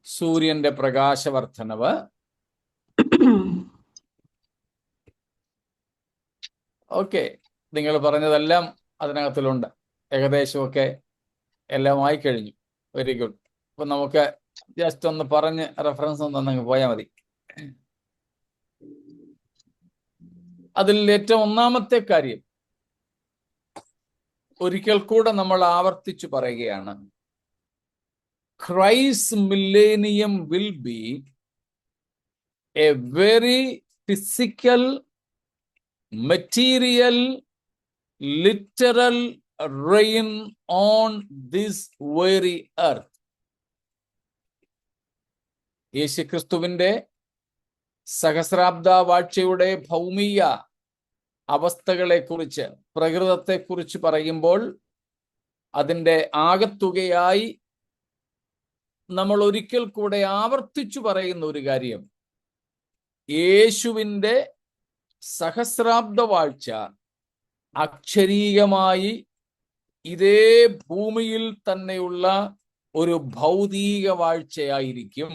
സൂര്യന്റെ പ്രകാശവർദ്ധനവ്. ഓക്കെ, നിങ്ങൾ പറഞ്ഞതെല്ലാം അതിനകത്തിലുണ്ട്. ഏകദേശമൊക്കെ എല്ലാം ആയിക്കഴിഞ്ഞു. Very good. അപ്പൊ നമുക്ക് ജസ്റ്റ് ഒന്ന് പറഞ്ഞ് റെഫറൻസ് ഒന്ന് അങ്ങ് പോയാൽ മതി. അതിൽ ഏറ്റവും ഒന്നാമത്തെ കാര്യം ഒരിക്കൽ കൂടെ നമ്മൾ ആവർത്തിച്ചു പറയുകയാണ്. Christ's millennium will be a very physical, material, literal reign on this very earth. യേശുക്രിസ്തുവിന്റെ സഹസ്രാബ്ദ വാഴ്ചയുടെ ഭൗമിക അവസ്ഥകളെക്കുറിച്ച്, പ്രകൃതത്തെക്കുറിച്ച് പറയുമ്പോൾ അതിൻ്റെ ആകത്തുകയായി നമ്മൾ ഒരിക്കൽ കൂടെ ആവർത്തിച്ചു പറയുന്ന ഒരു കാര്യം, യേശുവിൻ്റെ സഹസ്രാബ്ദ വാഴ്ച അക്ഷരീകമായി ഇതേ ഭൂമിയിൽ തന്നെയുള്ള ഒരു ഭൗതിക വാഴ്ചയായിരിക്കും.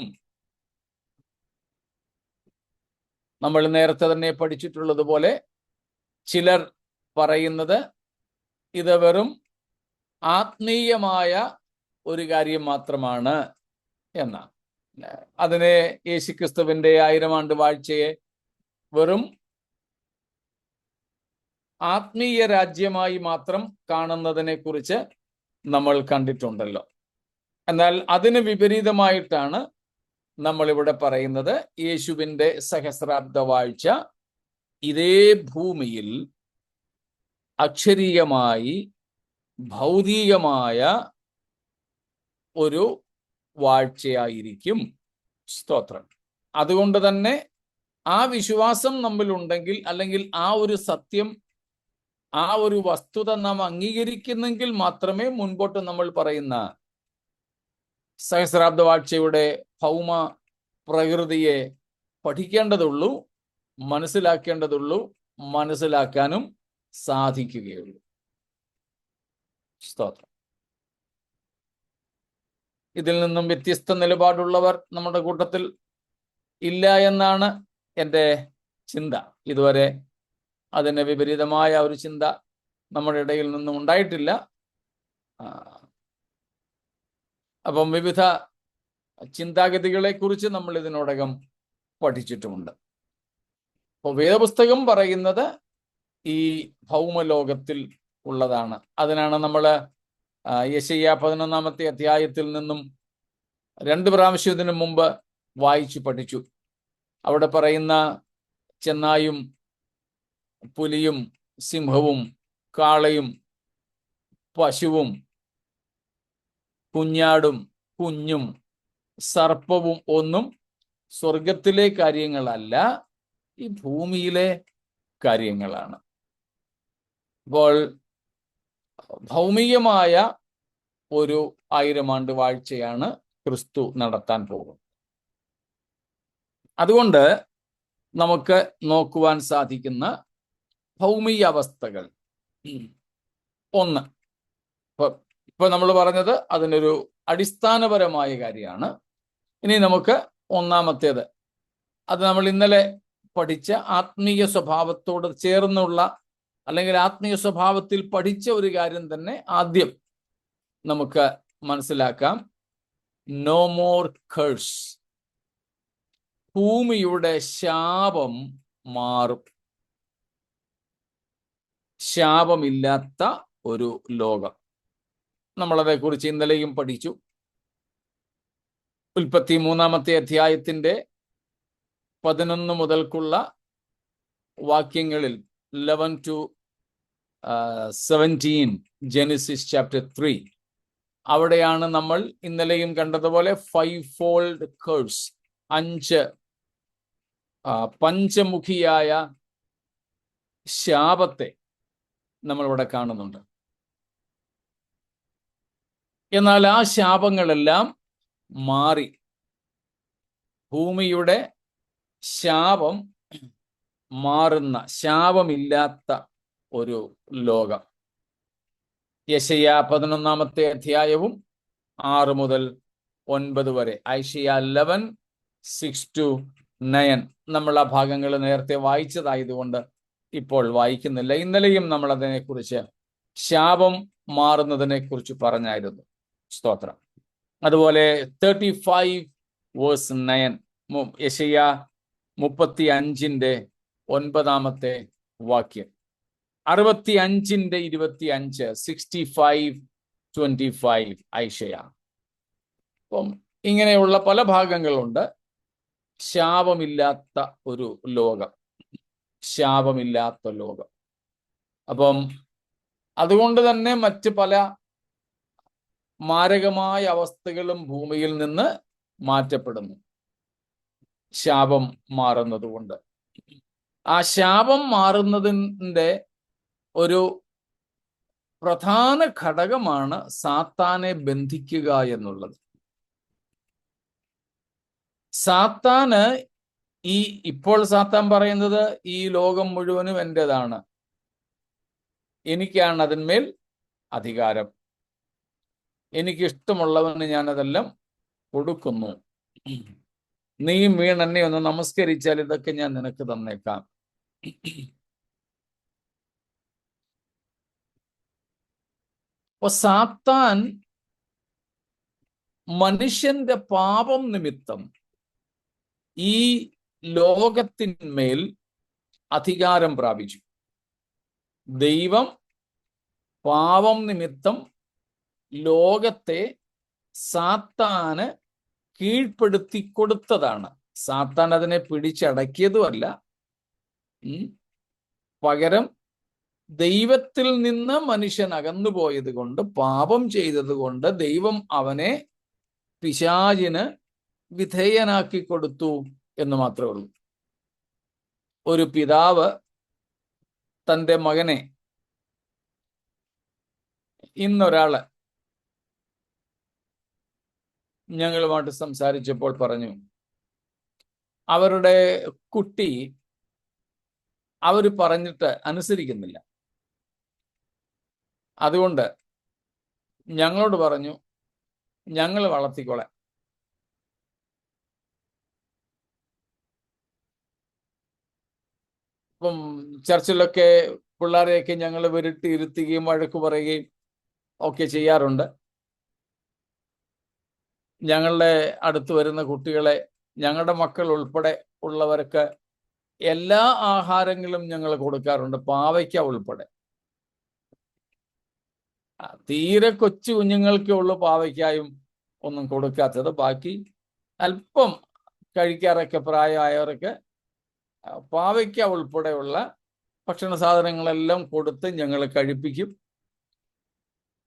നമ്മൾ നേരത്തെ തന്നെ പഠിച്ചിട്ടുള്ളതുപോലെ ചിലർ പറയുന്നത് ഇത് വെറും ആത്മീയമായ ഒരു കാര്യം മാത്രമാണ് എന്നാണ്. അതിനെ യേശുക്രിസ്തുവിന്റെ 1000 ആണ്ട് വാഴ്ചയെ വെറും ആത്മീയ രാജ്യമായി മാത്രം കാണുന്നതിനെ കുറിച്ച് നമ്മൾ കണ്ടിട്ടുണ്ടല്ലോ. എന്നാൽ അതിന് വിപരീതമായിട്ടാണ് നമ്മളിവിടെ പറയുന്നത്, യേശുവിൻ്റെ സഹസ്രാബ്ദ വാഴ്ച ഇതേ ഭൂമിയിൽ അക്ഷരീയമായി ഭൗതികമായ ഒരു വാഴ്ചയായിരിക്കും. സ്തോത്രം. അതുകൊണ്ട് തന്നെ ആ വിശ്വാസം നമ്മിലുണ്ടെങ്കിൽ, അല്ലെങ്കിൽ ആ ഒരു സത്യം, ആ ഒരു വസ്തുത നാം അംഗീകരിക്കുന്നെങ്കിൽ മാത്രമേ മുൻപോട്ട് നമ്മൾ പറയുന്ന സഹസ്രാബ്ദ വാഴ്ചയുടെ ഭൗമ പ്രകൃതിയെ പഠിക്കേണ്ടതുള്ളൂ, മനസ്സിലാക്കേണ്ടതുള്ളൂ, മനസ്സിലാക്കാനും സാധിക്കുകയുള്ളൂ. സ്തോത്രം. ഇതിൽ നിന്നും വ്യത്യസ്ത നിലപാടുള്ളവർ നമ്മുടെ കൂട്ടത്തിൽ ഇല്ല എന്നാണ് എൻ്റെ ചിന്ത. ഇതുവരെ അതിന് വിപരീതമായ ഒരു ചിന്ത നമ്മുടെ ഇടയിൽ നിന്നും ഉണ്ടായിട്ടില്ല. അപ്പം വിവിധ ചിന്താഗതികളെ കുറിച്ച് നമ്മൾ ഇതിനോടകം പഠിച്ചിട്ടുമുണ്ട്. അപ്പോൾ വേദപുസ്തകം പറയുന്നത് ഈ ഭൗമലോകത്തിൽ ഉള്ളതാണ്. അതിനാണ് നമ്മൾ യെശയ്യാ 11-ാമത്തെ അധ്യായത്തിൽ നിന്നും 2 പ്രാവശ്യം ഇതിനു മുമ്പ് വായിച്ചു പഠിച്ചു. അവിടെ പറയുന്ന ചെന്നായും പുലിയും സിംഹവും കാളയും പശുവും കുഞ്ഞാടും കുഞ്ഞും സർപ്പവും ഒന്നും സ്വർഗത്തിലെ കാര്യങ്ങളല്ല, ഈ ഭൂമിയിലെ കാര്യങ്ങളാണ്. അപ്പോൾ ഭൗമികമായ ഒരു 1000 ആണ്ട് വാഴ്ചയാണ് ക്രിസ്തു നടത്താൻ പോകുന്നത്. അതുകൊണ്ട് നമുക്ക് നോക്കുവാൻ സാധിക്കുന്ന ഭൗമിക അവസ്ഥകൾ ഒന്ന്, ഇപ്പൊ നമ്മൾ പറഞ്ഞത് അതിനൊരു അടിസ്ഥാനപരമായ കാര്യമാണ്. ഇനി നമുക്ക് ഒന്നാമത്തേത്, അത് നമ്മൾ ഇന്നലെ പഠിച്ച ആത്മീയ സ്വഭാവത്തോട് ചേർന്നുള്ള, അല്ലെങ്കിൽ ആത്മീയ സ്വഭാവത്തിൽ പഠിച്ച ഒരു കാര്യം തന്നെ ആദ്യം നമുക്ക് മനസ്സിലാക്കാം. No more curse. ഭൂമിയുടെ ശാപം മാറും. ശാപമില്ലാത്ത ഒരു ലോകം. നമ്മളതേക്കുറിച്ച് ഇന്നലെയും പഠിച്ചു. ഉൽപ്പത്തി 3-ാമത്തെ അധ്യായത്തിന്റെ 11 മുതൽക്കുള്ള വാക്യങ്ങളിൽ 11 to 17 ജെനിസിസ് ചാപ്റ്റർ 3, അവിടെയാണ് നമ്മൾ ഇന്നലെയും കണ്ടതുപോലെ 5-fold curse, 5 പഞ്ചമുഖിയായ ശാപത്തെ നമ്മളിവിടെ കാണുന്നുണ്ട്. എന്നാൽ ആ ശാപങ്ങളെല്ലാം മാറി ഭൂമിയുടെ ശാപം മാറുന്ന, ശാപമില്ലാത്ത ഒരു ലോകം. യെശയ്യാ 11-ാമത്തെ അധ്യായവും 6 മുതൽ 9 വരെ, ഐശയ്യാ 11:6-9. നമ്മൾ ആ ഭാഗങ്ങൾ നേരത്തെ വായിച്ചതായതുകൊണ്ട് ഇപ്പോൾ വായിക്കുന്നില്ല. ഇന്നലെയും നമ്മൾ അതിനെക്കുറിച്ച്, ശാപം മാറുന്നതിനെ കുറിച്ച് പറഞ്ഞായിരുന്നു. സ്തോത്രം. അതുപോലെ 35:9, യെശയ്യാ 35:9 വാക്യം, 65:25, 65:25 ഐശയ്യാ. അപ്പം ഇങ്ങനെയുള്ള പല ഭാഗങ്ങളുണ്ട്. ശാപമില്ലാത്ത ഒരു ലോകം, ശാപമില്ലാത്ത ലോകം. അപ്പം അതുകൊണ്ട് തന്നെ മറ്റ് പല മാരകമായ അവസ്ഥകളും ഭൂമിയിൽ നിന്ന് മാറ്റപ്പെടുന്നു, ശാപം മാറുന്നതുകൊണ്ട്. ആ ശാപം മാറുന്നതിൻ്റെ ഒരു പ്രധാന ഘടകമാണ് സാത്താനെ ബന്ധിക്കുക എന്നുള്ളത്. സാത്താന് ഇപ്പോൾ സാത്താൻ പറയുന്നത് ഈ ലോകം മുഴുവനും എൻ്റെതാണ്, എനിക്കാണ് അതിന്മേൽ അധികാരം, എനിക്കിഷ്ടമുള്ളവന് ഞാനതെല്ലാം കൊടുക്കുന്നു, നീ വീണെന്നെ ഒന്ന് നമസ്കരിച്ചാൽ ഇതൊക്കെ ഞാൻ നിനക്ക് തന്നേക്കാം. അപ്പൊ സാത്താൻ മനുഷ്യന്റെ പാപം നിമിത്തം ഈ ലോകത്തിന്മേൽ അധികാരം പ്രാപിച്ചു. ദൈവം പാപം നിമിത്തം ലോകത്തെ സാത്താന് കീഴ്പ്പെടുത്തി കൊടുത്തതാണ്. സാത്താൻ അതിനെ പിടിച്ചടക്കിയതുമല്ല. പകരം ദൈവത്തിൽ നിന്ന് മനുഷ്യൻ അകന്നുപോയത് കൊണ്ട്, പാപം ചെയ്തത് കൊണ്ട് ദൈവം അവനെ പിശാചിന് വിധേയനാക്കി കൊടുത്തു എന്ന് മാത്രമേ ഉള്ളൂ. ഒരു പിതാവ് തൻ്റെ മകനെ, ഇന്നൊരാള് ഞങ്ങളുമായിട്ട് സംസാരിച്ചപ്പോൾ പറഞ്ഞു, അവരുടെ കുട്ടി അവർ പറഞ്ഞിട്ട് അനുസരിക്കുന്നില്ല. അതുകൊണ്ട് ഞങ്ങളോട് പറഞ്ഞു, ഞങ്ങൾ വളർത്തിക്കോളാം. ഇപ്പം ചർച്ചിലൊക്കെ പിള്ളേരെയൊക്കെ ഞങ്ങൾ ഇരുത്തുകയും വഴക്ക് പറയുകയും ഒക്കെ ചെയ്യാറുണ്ട്. ഞങ്ങളുടെ അടുത്ത് വരുന്ന കുട്ടികളെ, ഞങ്ങളുടെ മക്കൾ ഉൾപ്പെടെ ഉള്ളവർക്ക് എല്ലാ ആഹാരങ്ങളും ഞങ്ങൾ കൊടുക്കാറുണ്ട്, പാവയ്ക്ക ഉൾപ്പെടെ. തീരെ കൊച്ചു കുഞ്ഞുങ്ങൾക്കേ ഉള്ളൂ പാവയ്ക്കായും ഒന്നും കൊടുക്കാത്തത്. ബാക്കി അല്പം കഴിക്കാറൊക്കെ പ്രായമായവർക്ക് പാവയ്ക്ക ഉൾപ്പെടെയുള്ള ഭക്ഷണ സാധനങ്ങളെല്ലാം കൊടുത്ത് ഞങ്ങൾ കഴിപ്പിക്കും.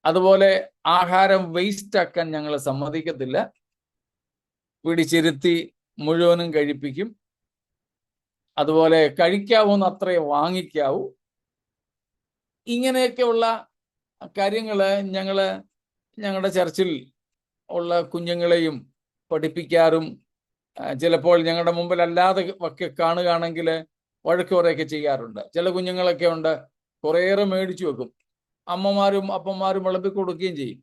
അതുപോലെ ആഹാരം വേസ്റ്റ് ആക്കാൻ ഞങ്ങൾ സമ്മതിക്കത്തില്ല, പിടിച്ചിരുത്തി മുഴുവനും കഴിപ്പിക്കും. അതുപോലെ കഴിക്കാവൂന്ന് അത്രേ വാങ്ങിക്കാവൂ. ഇങ്ങനെയൊക്കെയുള്ള കാര്യങ്ങൾ ഞങ്ങളുടെ ചർച്ചിൽ ഉള്ള കുഞ്ഞുങ്ങളെയും പഠിപ്പിക്കാറും, ചിലപ്പോൾ ഞങ്ങളുടെ മുമ്പിൽ അല്ലാതെ ഒക്കെ കാണുകയാണെങ്കിൽ വഴക്ക് കുറേയൊക്കെ ചെയ്യാറുണ്ട്. ചില കുഞ്ഞുങ്ങളൊക്കെ ഉണ്ട്, കുറേയേറെ മേടിച്ചു വെക്കും, അമ്മമാരും അപ്പന്മാരും വിളമ്പി കൊടുക്കുകയും ചെയ്യും.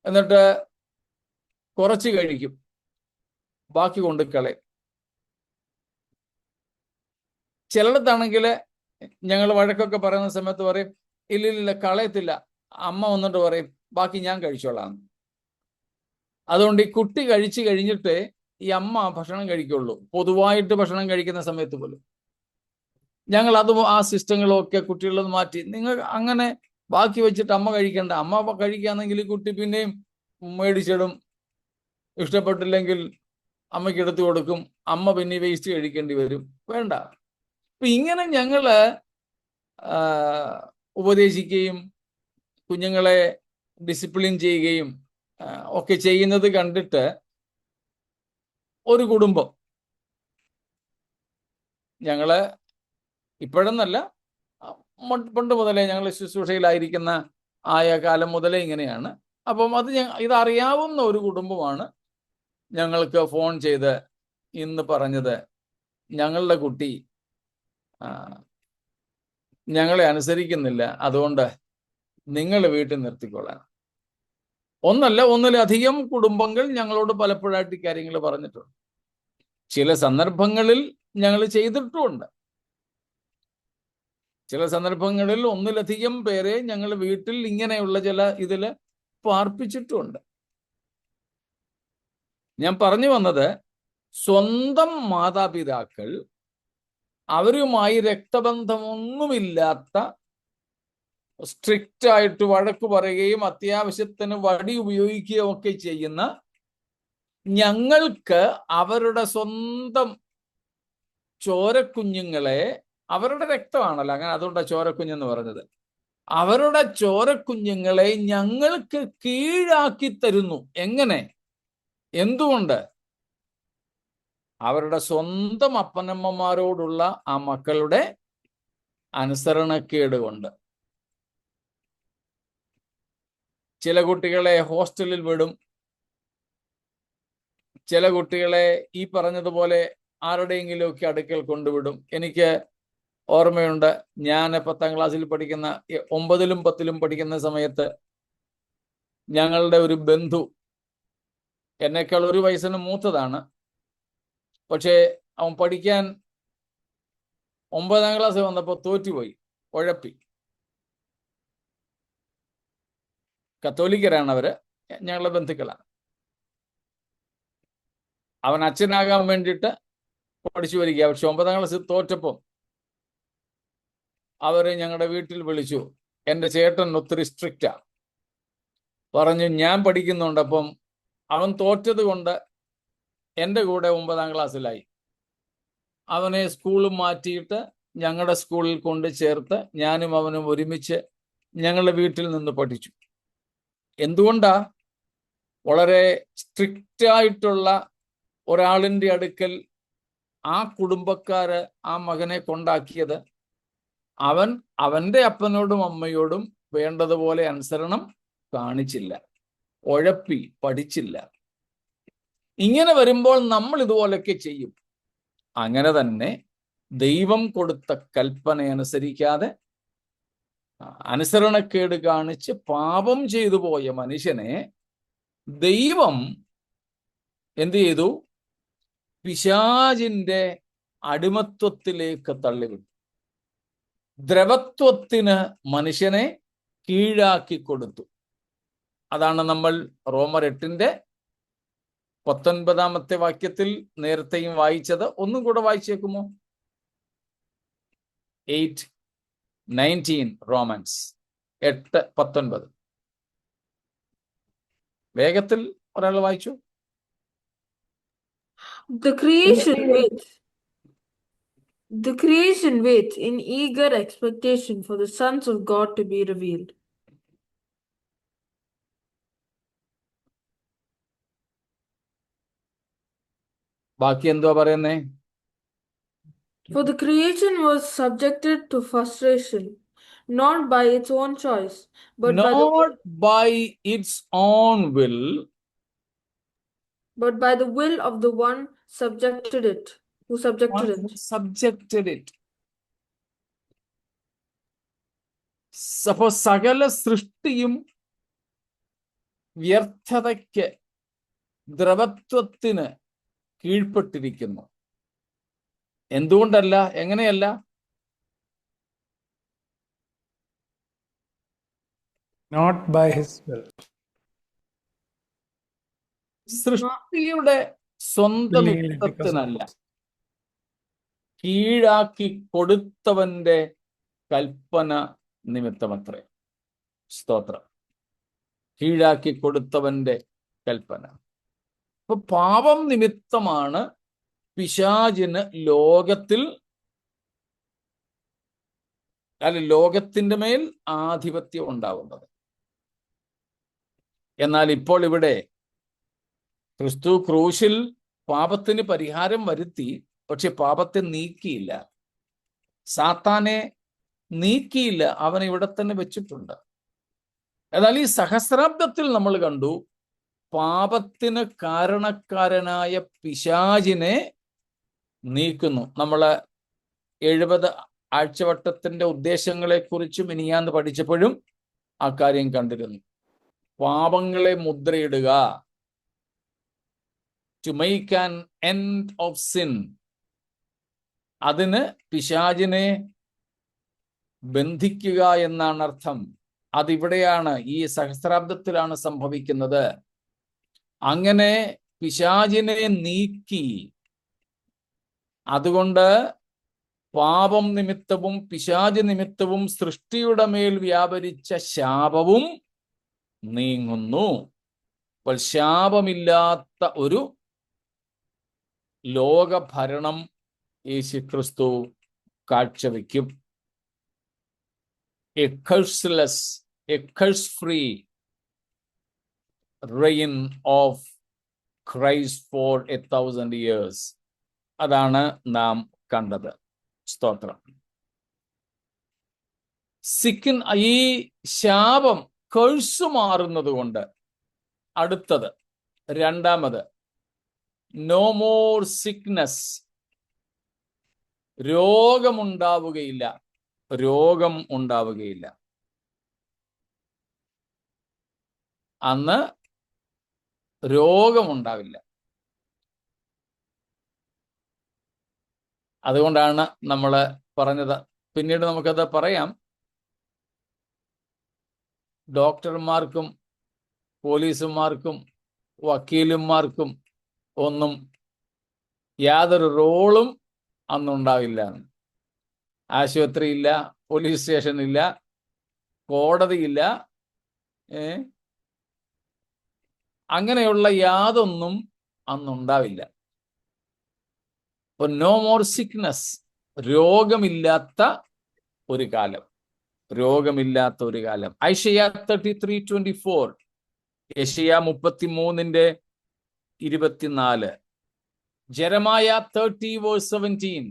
എന്നിട്ട് കുറച്ച് കഴിക്കും, ബാക്കി കൊണ്ട് കളയും. ചിലടത്താണെങ്കിൽ ഞങ്ങൾ വഴക്കൊക്കെ പറയുന്ന സമയത്ത് പറയും, ഇല്ലില്ല കളയത്തില്ല, അമ്മ വന്നിട്ട് പറയും ബാക്കി ഞാൻ കഴിച്ചോളാം. അതുകൊണ്ട് ഈ കുട്ടി കഴിച്ചു കഴിഞ്ഞിട്ട് ഈ അമ്മ ഭക്ഷണം കഴിക്കുള്ളൂ, പൊതുവായിട്ട് ഭക്ഷണം കഴിക്കുന്ന സമയത്ത് പോലും. ഞങ്ങൾ അതും ആ സിസ്റ്റങ്ങളും ഒക്കെ കുട്ടികളിൽ മാറ്റി, നിങ്ങൾ അങ്ങനെ ബാക്കി വെച്ചിട്ട് അമ്മ കഴിക്കണ്ട, അമ്മ കഴിക്കുകയാണെങ്കിൽ ഈ കുട്ടി പിന്നെയും മേടിച്ചിടും, ഇഷ്ടപ്പെട്ടില്ലെങ്കിൽ അമ്മയ്ക്ക് എടുത്തു കൊടുക്കും, അമ്മ പിന്നെ വേസ്റ്റ് കഴിക്കേണ്ടി വരും. വേണ്ട. അപ്പൊ ഇങ്ങനെ ഞങ്ങള് ഉപദേശിക്കുകയും കുഞ്ഞുങ്ങളെ ഡിസിപ്ലിൻ ചെയ്യുകയും ഒക്കെ ചെയ്യുന്നത് കണ്ടിട്ട് ഒരു കുടുംബം, ഞങ്ങള് ഇപ്പോഴെന്നല്ല, പണ്ട് മുതലേ ഞങ്ങൾ ശുശ്രൂഷയിലായിരിക്കുന്ന ആയ കാലം മുതലേ ഇങ്ങനെയാണ്. അപ്പം അത് ഇതറിയാവുന്ന ഒരു കുടുംബമാണ് ഞങ്ങൾക്ക് ഫോൺ ചെയ്ത് ഇന്ന് പറഞ്ഞത്, ഞങ്ങളുടെ കുട്ടി ഞങ്ങളെ അനുസരിക്കുന്നില്ല, അതുകൊണ്ട് നിങ്ങൾ വീട്ടിൽ നിർത്തിക്കൊള്ളാൻ. ഒന്നല്ല, ഒന്നിലധികം കുടുംബങ്ങൾ ഞങ്ങളോട് പലപ്പോഴായിട്ട് കാര്യങ്ങൾ പറഞ്ഞിട്ടുണ്ട്. ചില സന്ദർഭങ്ങളിൽ ഞങ്ങൾ ചെയ്തിട്ടുമുണ്ട്. ചില സന്ദർഭങ്ങളിൽ ഒന്നിലധികം പേരെ ഞങ്ങൾ വീട്ടിൽ ഇങ്ങനെയുള്ള ചില ഇതില് പാർപ്പിച്ചിട്ടുമുണ്ട്. ഞാൻ പറഞ്ഞു വന്നത്, സ്വന്തം മാതാപിതാക്കൾ അവരുമായി രക്തബന്ധമൊന്നുമില്ലാത്ത, സ്ട്രിക്റ്റ് ആയിട്ട് വഴക്ക് പറയുകയും അത്യാവശ്യത്തിന് വടി ഉപയോഗിക്കുകയും ഒക്കെ ചെയ്യുന്ന ഞങ്ങൾക്ക് അവരുടെ സ്വന്തം ചോരക്കുഞ്ഞുങ്ങളെ, അവരുടെ രക്തമാണല്ലോ, അങ്ങനെ അതുകൊണ്ടാണ് ചോരക്കുഞ്ഞെന്ന് പറഞ്ഞത്, അവരുടെ ചോരക്കുഞ്ഞുങ്ങളെ ഞങ്ങൾക്ക് കീഴാക്കി തരുന്നു. എങ്ങനെ? എന്തുകൊണ്ട്? അവരുടെ സ്വന്തം അപ്പനമ്മമാരോടുള്ള ആ മക്കളുടെ അനുസരണക്കേട് കൊണ്ട്. ചില കുട്ടികളെ ഹോസ്റ്റലിൽ വിടും, ചില കുട്ടികളെ ഈ പറഞ്ഞതുപോലെ ആരുടെയെങ്കിലുമൊക്കെ അടുക്കൽ കൊണ്ടുവിടും. എനിക്ക് ഓർമ്മയുണ്ട്, ഞാൻ 10ാം ക്ലാസ്സിൽ പഠിക്കുന്ന, 9ലും 10ലും പഠിക്കുന്ന സമയത്ത് ഞങ്ങളുടെ ഒരു ബന്ധു, എന്നേക്കാൾ ഒരു വയസ്സിന് മൂത്തതാണ്, പക്ഷേ അവൻ പഠിക്കാൻ 9ാം ക്ലാസ് വന്നപ്പോൾ തോറ്റുപോയി, ഉഴപ്പി. കത്തോലിക്കരാണ് അവര്, ഞങ്ങളുടെ ബന്ധുക്കളാണ്. അവൻ അച്ഛനാകാൻ വേണ്ടിയിട്ട് പഠിച്ചു വരിക. പക്ഷെ 9ാം ക്ലാസ് തോറ്റപ്പം അവര് ഞങ്ങളുടെ വീട്ടിൽ വിളിച്ചു. എൻ്റെ ചേട്ടൻ ഒത്തിരി സ്ട്രിക്റ്റാ, പറഞ്ഞു ഞാൻ പഠിക്കുന്നുണ്ട്. അപ്പം അവൻ തോറ്റത് കൊണ്ട് എൻ്റെ കൂടെ 9ാം ക്ലാസ്സിലായി. അവനെ സ്കൂളിൽ മാറ്റിയിട്ട് ഞങ്ങളുടെ സ്കൂളിൽ കൊണ്ട് ചേർത്ത് ഞാനും അവനും ഒരുമിച്ച് ഞങ്ങളുടെ വീട്ടിൽ നിന്ന് പഠിച്ചു. എന്തുകൊണ്ടാ? വളരെ സ്ട്രിക്റ്റ് ആയിട്ടുള്ള ഒരാളിൻ്റെ അടുക്കൽ ആ കുടുംബക്കാര് ആ മകനെ കൊണ്ടാക്കിയത്, അവൻ അവൻ്റെ അപ്പനോടും അമ്മയോടും വേണ്ടതുപോലെ അനുസരണം കാണിച്ചില്ല, ഉഴപ്പി, പഠിച്ചില്ല. ഇങ്ങനെ വരുമ്പോൾ നമ്മൾ ഇതുപോലൊക്കെ ചെയ്യും. അങ്ങനെ തന്നെ ദൈവം കൊടുത്ത കൽപ്പന അനുസരിക്കാതെ അനുസരണക്കേട് കാണിച്ച് പാപം ചെയ്തു പോയ മനുഷ്യനെ ദൈവം എന്ത് ചെയ്തു? പിശാചിന്റെ അടിമത്വത്തിലേക്ക് തള്ളിവിട്ടു. ദ്രവത്വത്തിന് മനുഷ്യനെ കീഴാക്കി കൊടുത്തു. അതാണ് നമ്മൾ റോമർ 8-19 വാക്യത്തിൽ നേരത്തെയും വായിച്ചത്. ഒന്നും കൂടെ വായിച്ചേക്കുമോ? 8:19 റോമൻസ് 8:19. വേഗത്തിൽ ഒരാൾ വായിച്ചു. The creation waits in eager expectation for the sons of God to be revealed. ബാക്കി എന്തുവാ പറയുന്നേ? For the creation was subjected to frustration, not by its own choice, but Not by its own will, by the will of the one subjected it, who subjected it. subjected it. അപ്പോ സകല സൃഷ്ടിയും വ്യർത്ഥതയ്ക്ക്, ദ്രവത്വത്തിന് കീഴ്പ്പെട്ടിരിക്കുന്നു. എന്തുകൊണ്ടല്ല? എങ്ങനെയല്ല? not by his will. സൃഷ്ടിയുടെ സ്വന്തം ഇഷ്ടത്തിനല്ല, കീഴാക്കി കൊടുത്തവന്റെ കൽപ്പന നിമിത്തമത്രേ. സ്തോത്രം. കീഴാക്കി കൊടുത്തവന്റെ കൽപ്പന. അപ്പൊ പാപം നിമിത്തമാണ് പിശാചിന് ലോകത്തിന്റെ മേൽ ആധിപത്യം ഉണ്ടാവുന്നത്. എന്നാൽ ഇപ്പോൾ ഇവിടെ ക്രിസ്തു ക്രൂശിൽ പാപത്തിന് പരിഹാരം വരുത്തി, പക്ഷെ പാപത്തെ നീക്കിയില്ല, സാത്താനെ നീക്കിയില്ല, അവനെ ഇവിടെ തന്നെ വെച്ചിട്ടുണ്ട്. എന്നാൽ ഈ സഹസ്രാബ്ദത്തിൽ നമ്മൾ കണ്ടു, പാപത്തിന് കാരണക്കാരനായ പിശാചിനെ നീക്കുന്നു. നമ്മൾ 70 ആഴ്ചവട്ടത്തിന്റെ ഉദ്ദേശങ്ങളെ കുറിച്ചും മിനിയാന്ന് പഠിച്ചപ്പോഴും ആ കാര്യം കണ്ടിരുന്നു. പാപങ്ങളെ മുദ്രയിടുക, to make an end of sin. അതിന് പിശാചിനെ ബന്ധിക്കുക എന്നാണ് അർത്ഥം. അതിവിടെയാണ്, ഈ സഹസ്രാബ്ദത്തിലാണ് സംഭവിക്കുന്നത്. അങ്ങനെ പിശാചിനെ നീക്കി, അതുകൊണ്ട് പാപം നിമിത്തവും പിശാച് നിമിത്തവും സൃഷ്ടിയുടെ മേൽ വ്യാപരിച്ച ശാപവും നീങ്ങുന്നു. അപ്പോൾ ശാപമില്ലാത്ത ഒരു ലോകഭരണം യേശുക്രിസ്തു കാഴ്ചവെക്കും. A curseless, a curse-free reign of Christ for 1,000 years. അതാണ് നാം കണ്ടത്. സ്തോത്രം. ഈ ശാപം കേഴ്സ് മാറുന്നത് കൊണ്ട് അടുത്തത്, രണ്ടാമത്, നോ മോർ സിക്നസ്. രോഗം ഉണ്ടാവുകയില്ല. അന്ന് രോഗമുണ്ടാവില്ല. അതുകൊണ്ടാണ് നമ്മൾ പറഞ്ഞത്. പിന്നീട് നമുക്കത് പറയാം. ഡോക്ടർമാർക്കും പോലീസുമാർക്കും വക്കീലുമാർക്കും ഒന്നും യാതൊരു റോളും അന്നുണ്ടാവില്ല. ആശുപത്രിയില്ല, പോലീസ് സ്റ്റേഷനില്ല, കോടതിയില്ല, അങ്ങനെയുള്ള യാതൊന്നും അന്നുണ്ടാവില്ല. അപ്പോൾ നോ മോർ സിക്നസ്, രോഗമില്ലാത്ത ഒരു കാലം. ഐശയ്യാ 33:24, യെശയ്യാ 33:24, ജെറമായ 30:17,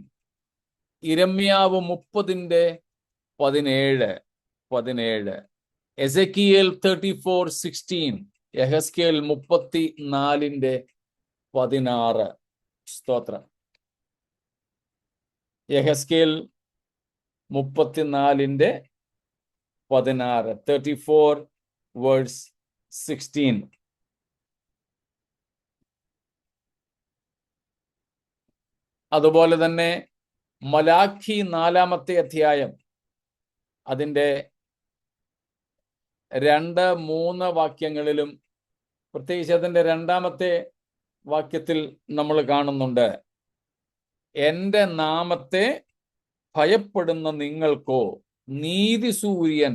ഇരമ്യാവ് 30:17, എസെക്കിയേൽ 34:16, യെഹെസ്കേൽ 34:16. സ്തോത്രം. യെഹെസ്കേൽ 34:16, 34:16. അതുപോലെ തന്നെ മലാഖി 4-ാമത്തെ അധ്യായം, അതിൻ്റെ 2-3 വാക്യങ്ങളിലും, പ്രത്യേകിച്ച് അതിൻ്റെ 2-ാമത്തെ വാക്യത്തിൽ നമ്മൾ കാണുന്നുണ്ട്, എൻ്റെ നാമത്തെ ഭയപ്പെടുന്ന നിങ്ങൾക്കോ നീതി സൂര്യൻ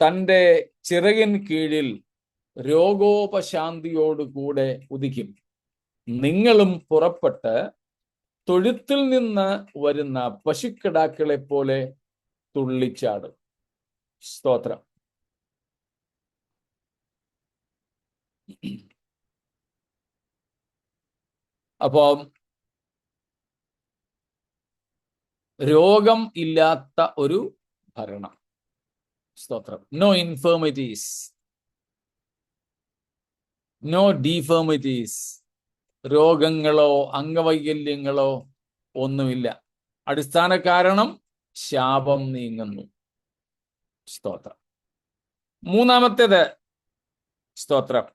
തൻ്റെ ചിറകിൻ കീഴിൽ രോഗോപശാന്തിയോടുകൂടെ ഉദിക്കും. നിങ്ങളും പുറപ്പെട്ട് തൊഴുത്തിൽ നിന്ന് വരുന്ന പശുക്കിടാക്കളെ പോലെ തുള്ളിച്ചാടും. സ്തോത്രം. അപ്പോൾ രോഗം ഇല്ലാത്ത ഒരു ഭരണം. സ്തോത്രം. No infirmities, no deformities. രോഗങ്ങളോ അംഗവൈകല്യങ്ങളോ ഒന്നുമില്ല. അടിസ്ഥാന കാരണം ശാപം നീങ്ങുന്നു. സ്തോത്രം. മൂന്നാമത്തേത്, സ്തോത്രം,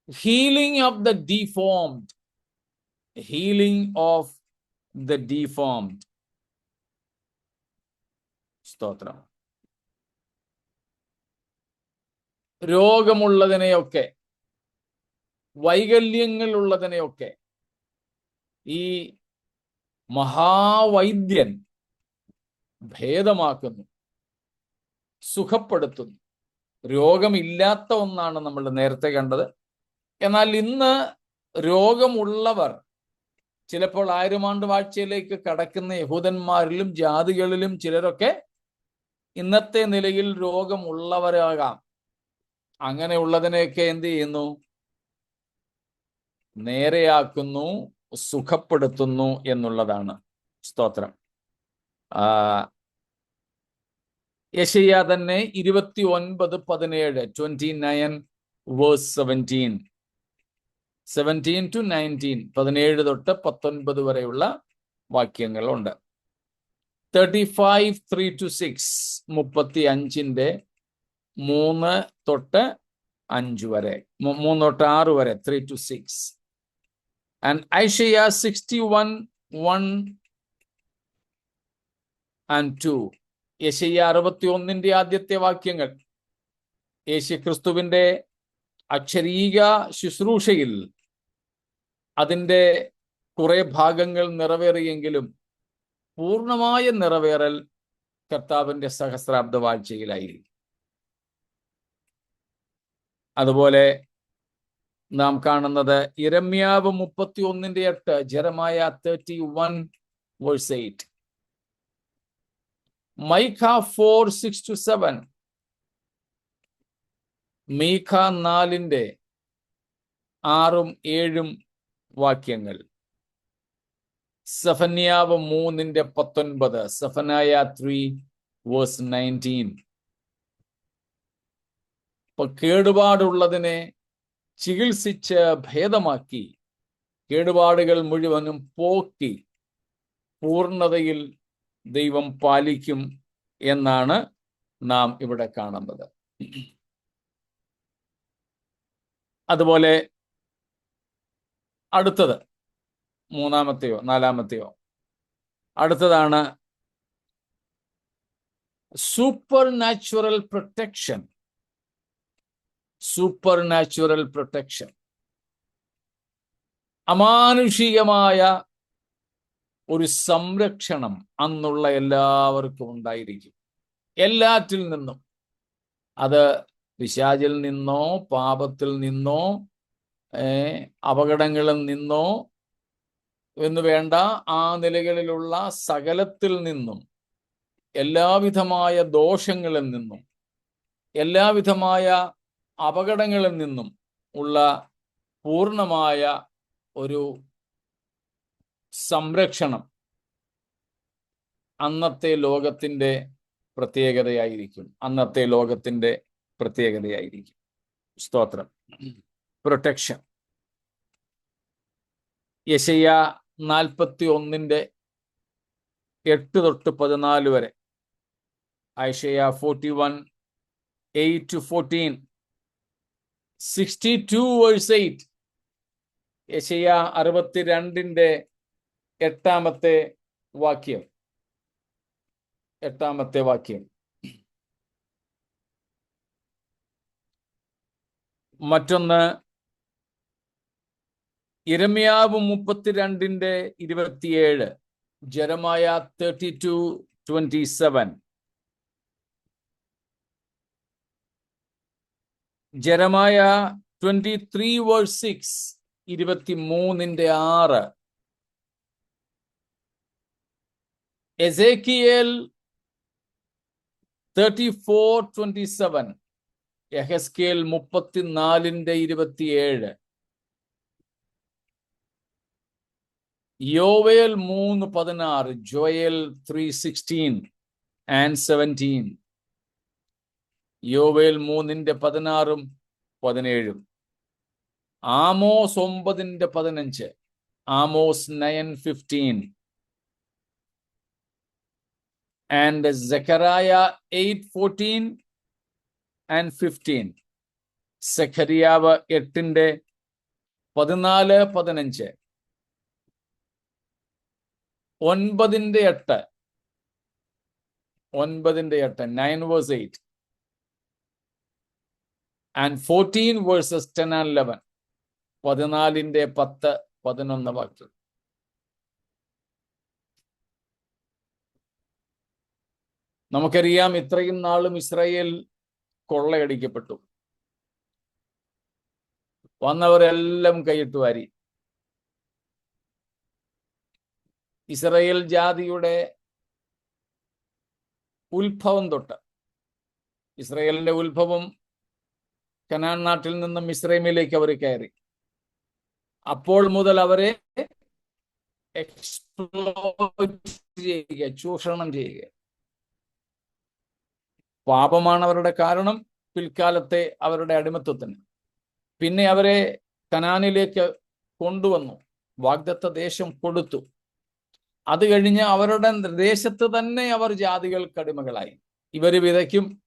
healing of the deformed. Healing of the deformed. സ്തോത്രം. രോഗമുള്ളതിനെയൊക്കെ, വൈകല്യങ്ങൾ ഉള്ളതിനെയൊക്കെ ഈ മഹാവൈദ്യൻ ഭേദമാക്കുന്നു, സുഖപ്പെടുത്തുന്നു. രോഗമില്ലാത്ത ഒന്നാണ് നമ്മൾ നേരത്തെ കണ്ടത്. എന്നാൽ ഇന്ന് രോഗമുള്ളവർ ചിലപ്പോൾ 1000 ആണ്ട് വാഴ്ചയിലേക്ക് കടക്കുന്ന യഹൂദന്മാരിലും ജാതികളിലും ചിലരൊക്കെ ഇന്നത്തെ നിലയിൽ രോഗമുള്ളവരാകാം. അങ്ങനെയുള്ളതിനെയൊക്കെ എന്ത് ചെയ്യുന്നു? നേരെയാക്കുന്നു, സുഖപ്പെടുത്തുന്നു എന്നുള്ളതാണ്. സ്തോത്രം. യെശയ്യാ തന്നെ 29:17, 29:17 to 19, 17 തൊട്ട് 19 വരെയുള്ള വാക്യങ്ങളുണ്ട്. 35:3-6, 35-3 തൊട്ട് 5 വരെ, 3 തൊട്ട് 6 വരെ, 3-6. And Isaiah 61:1 and 2. യെശയ്യാ 61 ആദ്യത്തെ വാക്യങ്ങൾ യേശുക്രിസ്തുവിന്റെ അക്ഷരീക ശുശ്രൂഷയിൽ അതിൻ്റെ കുറെ ഭാഗങ്ങൾ നിറവേറിയെങ്കിലും പൂർണ്ണമായ നിറവേറൽ കർത്താവിന്റെ സഹസ്രാബ്ദ വാഴ്ചയിലായിരിക്കും. അതുപോലെ നാം കാണുന്നത് യിരെമ്യാവ് 31:8, ജെറമായ 31:8, മൈഖ 4:6-7, മീഖ 4:6-7 വാക്യങ്ങൾ, സെഫന്യാവ് 3:19, സെഫനായ 3:19. ഇപ്പൊ കേടുപാടുള്ളതിനെ ചികിത്സിച്ച് ഭേദമാക്കി കേടുപാടുകൾ മുഴുവനും പോക്കി പൂർണ്ണതയിൽ ദൈവം പാലിക്കും എന്നാണ് നാം ഇവിടെ കാണുന്നത്. അതുപോലെ അടുത്തത് 3-ാമത്തെയോ 4-ാമത്തെയോ അടുത്തതാണ് supernatural protection. Supernatural protection, അമാനുഷികമായ ഒരു സംരക്ഷണം അന്നുള്ള എല്ലാവർക്കും ഉണ്ടായിരിക്കും. എല്ലാറ്റിൽ നിന്നും, അത് പിശാചിൽ നിന്നോ പാപത്തിൽ നിന്നോ അപകടങ്ങളിൽ നിന്നോ എന്ന് വേണ്ട, ആ നിലകളിലുള്ള സകലത്തിൽ നിന്നും, എല്ലാവിധമായ ദോഷങ്ങളിൽ നിന്നും, എല്ലാവിധമായ അപകടങ്ങളിൽ നിന്നും ഉള്ള പൂർണ്ണമായ ഒരു സംരക്ഷണം അന്നത്തെ ലോകത്തിന്റെ പ്രത്യേകതയായിരിക്കും. അന്നത്തെ ലോകത്തിന്റെ പ്രത്യേകതയായിരിക്കും. സ്തോത്രം. പ്രൊട്ടക്ഷൻ. യെശയ്യാ 41:8 തൊട്ട് 14 വരെ, ഐശയ്യാ 41:8-14, 62:8, യെശയ്യാ 62:8 വാക്യം, 8 വാക്യം. മറ്റൊന്ന് യിരെമ്യാവ് 32:27, ജെറമായ 32:27, ജെറമായ 23:6, 23:6, എസേക്കിയേൽ 34:27, യെഹെസ്കേൽ 34:27, യോവേൽ 3:16, Joel 3:16 and 17, യോവേൽ 3:16-17, Amos 9:15, Amos 9:15, and Zechariah 8:14 and 15, സെഖരിയാവ് 8:14-15, 9:8, 9:8, and 14 verses 10 and 11, 14:10-11 വാക്യം. നമുക്കറിയാം, ഇത്രയും നാളും ഇസ്രായേൽ കൊള്ളയടിക്കപ്പെട്ടു. വന്നവരെല്ലാം കൈയിട്ട് വാരി. ഇസ്രായേൽ ജാതിയുടെ ഉത്ഭവം തൊട്ട്, ഇസ്രായേലിന്റെ ഉത്ഭവം കനാൻ നാട്ടിൽ നിന്നും മിസ്രൈമിലേക്ക് അവർ കയറി. അപ്പോൾ മുതൽ അവരെ എക്സ്പ്ലോയിറ്റ് ചെയ്യുക, ചൂഷണം ചെയ്യുക. പാപമാണ് അവരുടെ കാരണം, പിൽക്കാലത്തെ അവരുടെ അടിമത്വത്തിന്. പിന്നെ അവരെ കനാനിലേക്ക് കൊണ്ടുവന്നു, വാഗ്ദത്ത ദേശം കൊടുത്തു. അത് കഴിഞ്ഞ് അവരുടെ ദേശത്ത് തന്നെ അവർ ജാതികൾക്ക് അടിമകളായി. ഇവര് വിതയ്ക്കും,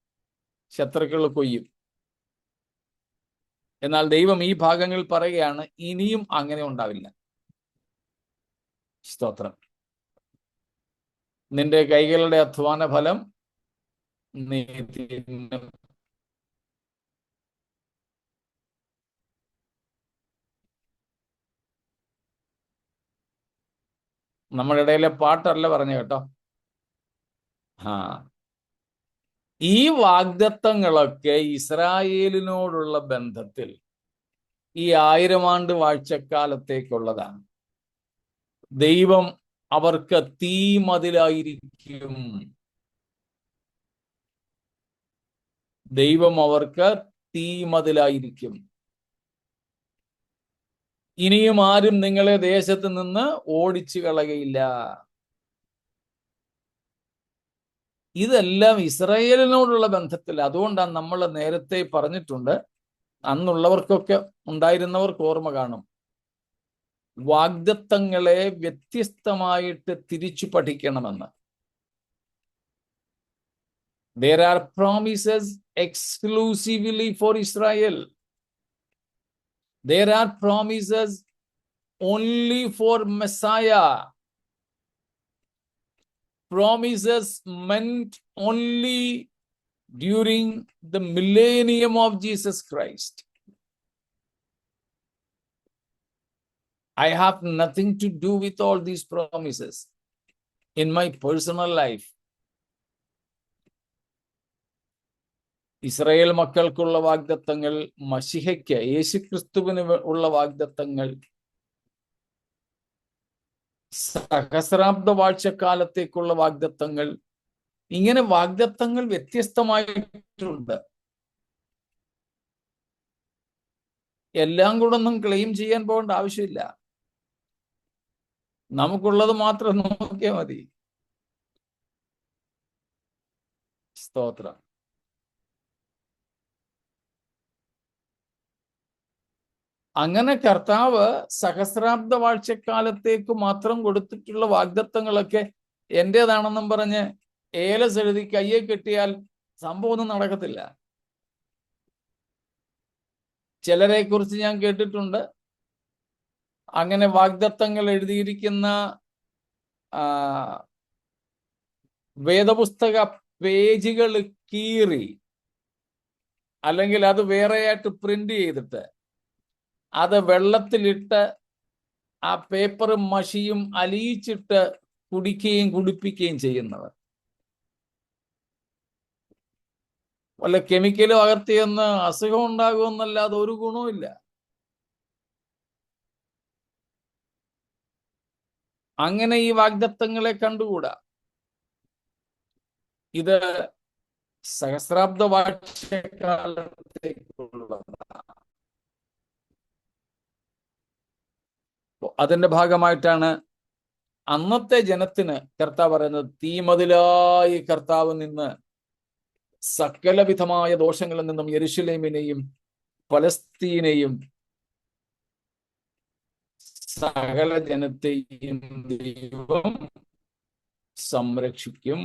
ശത്രുക്കൾ കൊയ്യും. എന്നാൽ ദൈവം ഈ ഭാഗങ്ങളിൽ പറയുകയാണ്, ഇനിയും അങ്ങനെ ഉണ്ടാവില്ല. സ്തോത്രം. നിന്റെ കൈകളുടെ അധ്വാന ഫലം നീ തിന്നും. നമ്മുടെ ഇടയിലെ പാട്ടല്ല പറഞ്ഞു കേട്ടോ. ഈ വാഗ്ദത്തങ്ങളൊക്കെ ഇസ്രായേലിനോടുള്ള ബന്ധത്തിൽ ഈ 1000 ആണ്ട് വാഴ്ചക്കാലത്തേക്കുള്ളതാണ്. ദൈവം അവർക്ക് തീമതിലായിരിക്കും. ദൈവം അവർക്ക് തീമതിലായിരിക്കും. ഇനിയും ആരും നിങ്ങളെ ദേശത്ത് നിന്ന് ഓടിച്ചു കളകയില്ല. ഇതെല്ലാം ഇസ്രായേലിനോടുള്ള ബന്ധത്തിൽ. അതുകൊണ്ടാണ് നമ്മൾ നേരത്തെ പറഞ്ഞിട്ടുണ്ട്, അന്നുള്ളവർക്കൊക്കെ ഉണ്ടായിരുന്നവർക്ക് ഓർമ്മ കാണും, വാഗ്ദത്തങ്ങളെ വ്യത്യസ്തമായിട്ട് തിരിച്ചു പഠിക്കണമെന്ന്. There are promises exclusively for Israel. There are promises only for Messiah. Promises meant only during the millennium of Jesus Christ. I have nothing to do with all these promises in my personal life. Israel മക്കൾക്കുള്ള വാഗ്ദത്തങ്ങൾ, മശിഹയ്ക്ക് യേശുക്രിസ്തുവിന് ഉള്ള വാഗ്ദത്തങ്ങൾ, സഹസ്രാബ്ദ വാഴ്ചക്കാലത്തേക്കുള്ള വാഗ്ദത്തങ്ങൾ, ഇങ്ങനെ വാഗ്ദത്തങ്ങൾ വ്യത്യസ്തമായിട്ടുണ്ട്. എല്ലാം കൂടെ ഒന്നും claim ചെയ്യാൻ പോകേണ്ട ആവശ്യമില്ല. നമുക്കുള്ളത് മാത്രം നോക്കിയാൽ മതി. സ്തോത്രം. അങ്ങനെ കർത്താവ് സഹസ്രാബ്ദ വാഴ്ചക്കാലത്തേക്ക് മാത്രം കൊടുത്തിട്ടുള്ള വാഗ്ദത്തങ്ങളൊക്കെ എന്റേതാണെന്നും പറഞ്ഞ് ഏലസ് എഴുതി കയ്യെ കെട്ടിയാൽ സംഭവം ഒന്നും നടക്കത്തില്ല. ചിലരെ കുറിച്ച് ഞാൻ കേട്ടിട്ടുണ്ട്, അങ്ങനെ വാഗ്ദത്തങ്ങൾ എഴുതിയിരിക്കുന്ന വേദപുസ്തക പേജുകൾ കീറി, അല്ലെങ്കിൽ അത് വേറെയായിട്ട് പ്രിന്റ് ചെയ്തിട്ട് അത് വെള്ളത്തിലിട്ട് ആ പേപ്പറും മഷിയും അലിയിച്ചിട്ട് കുടിപ്പിക്കുകയും ചെയ്യുന്നവർ. വല്ല കെമിക്കലും അകർത്തിയെന്ന് അസുഖം ഉണ്ടാകുമെന്നല്ലാതെ ഒരു ഗുണവുമില്ല. അങ്ങനെ ഈ വാഗ്ദത്തങ്ങളെ കണ്ടുകൂടാ. ഇത് സഹസ്രാബ്ദ വാഴ്ചക്കാലത്തേക്കുള്ളതാണ്. അതിന്റെ ഭാഗമായിട്ടാണ് അന്നത്തെ ജനത്തിന് കർത്താവ് പറയുന്നത്, തീമതിലായി കർത്താവ് നിന്ന് സകലവിധമായ ദോഷങ്ങളിൽ നിന്നും യെരുശലേമിനെയും പലസ്തീനെയും സകല ജനത്തെയും ദൈവം സംരക്ഷിക്കും.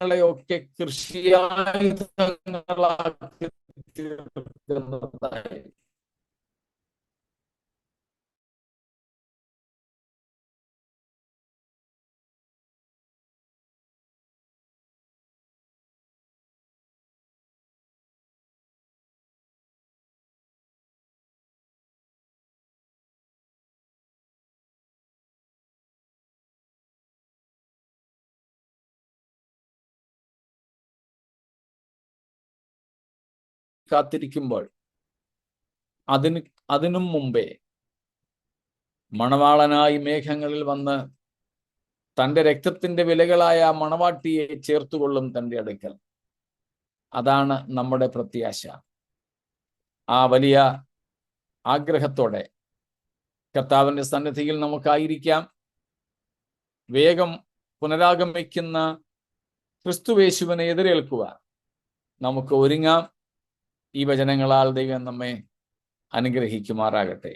ൊക്കെ കൃഷിയായുധങ്ങളാക്കി തീർക്കുന്നതായി. കാത്തിരിക്കുമ്പോൾ അതിനും മുമ്പേ മണവാളനായി മേഘങ്ങളിൽ വന്ന് തൻ്റെ രക്തത്തിന്റെ വിലകളായ മണവാട്ടിയെ ചേർത്തുകൊള്ളും തൻ്റെ അടുക്കൽ. അതാണ് നമ്മുടെ പ്രത്യാശ. ആ വലിയ ആഗ്രഹത്തോടെ കർത്താവിന്റെ സന്നിധിയിൽ നമുക്കായിരിക്കാം. വേഗം പുനരാഗമിക്കുന്ന ക്രിസ്തുവേശുവിനെ എതിരേൽക്കുവാൻ നമുക്ക് ഒരുങ്ങാം. ഈ വചനങ്ങളാൽ ദൈവം നമ്മെ അനുഗ്രഹിക്കുമാറാകട്ടെ.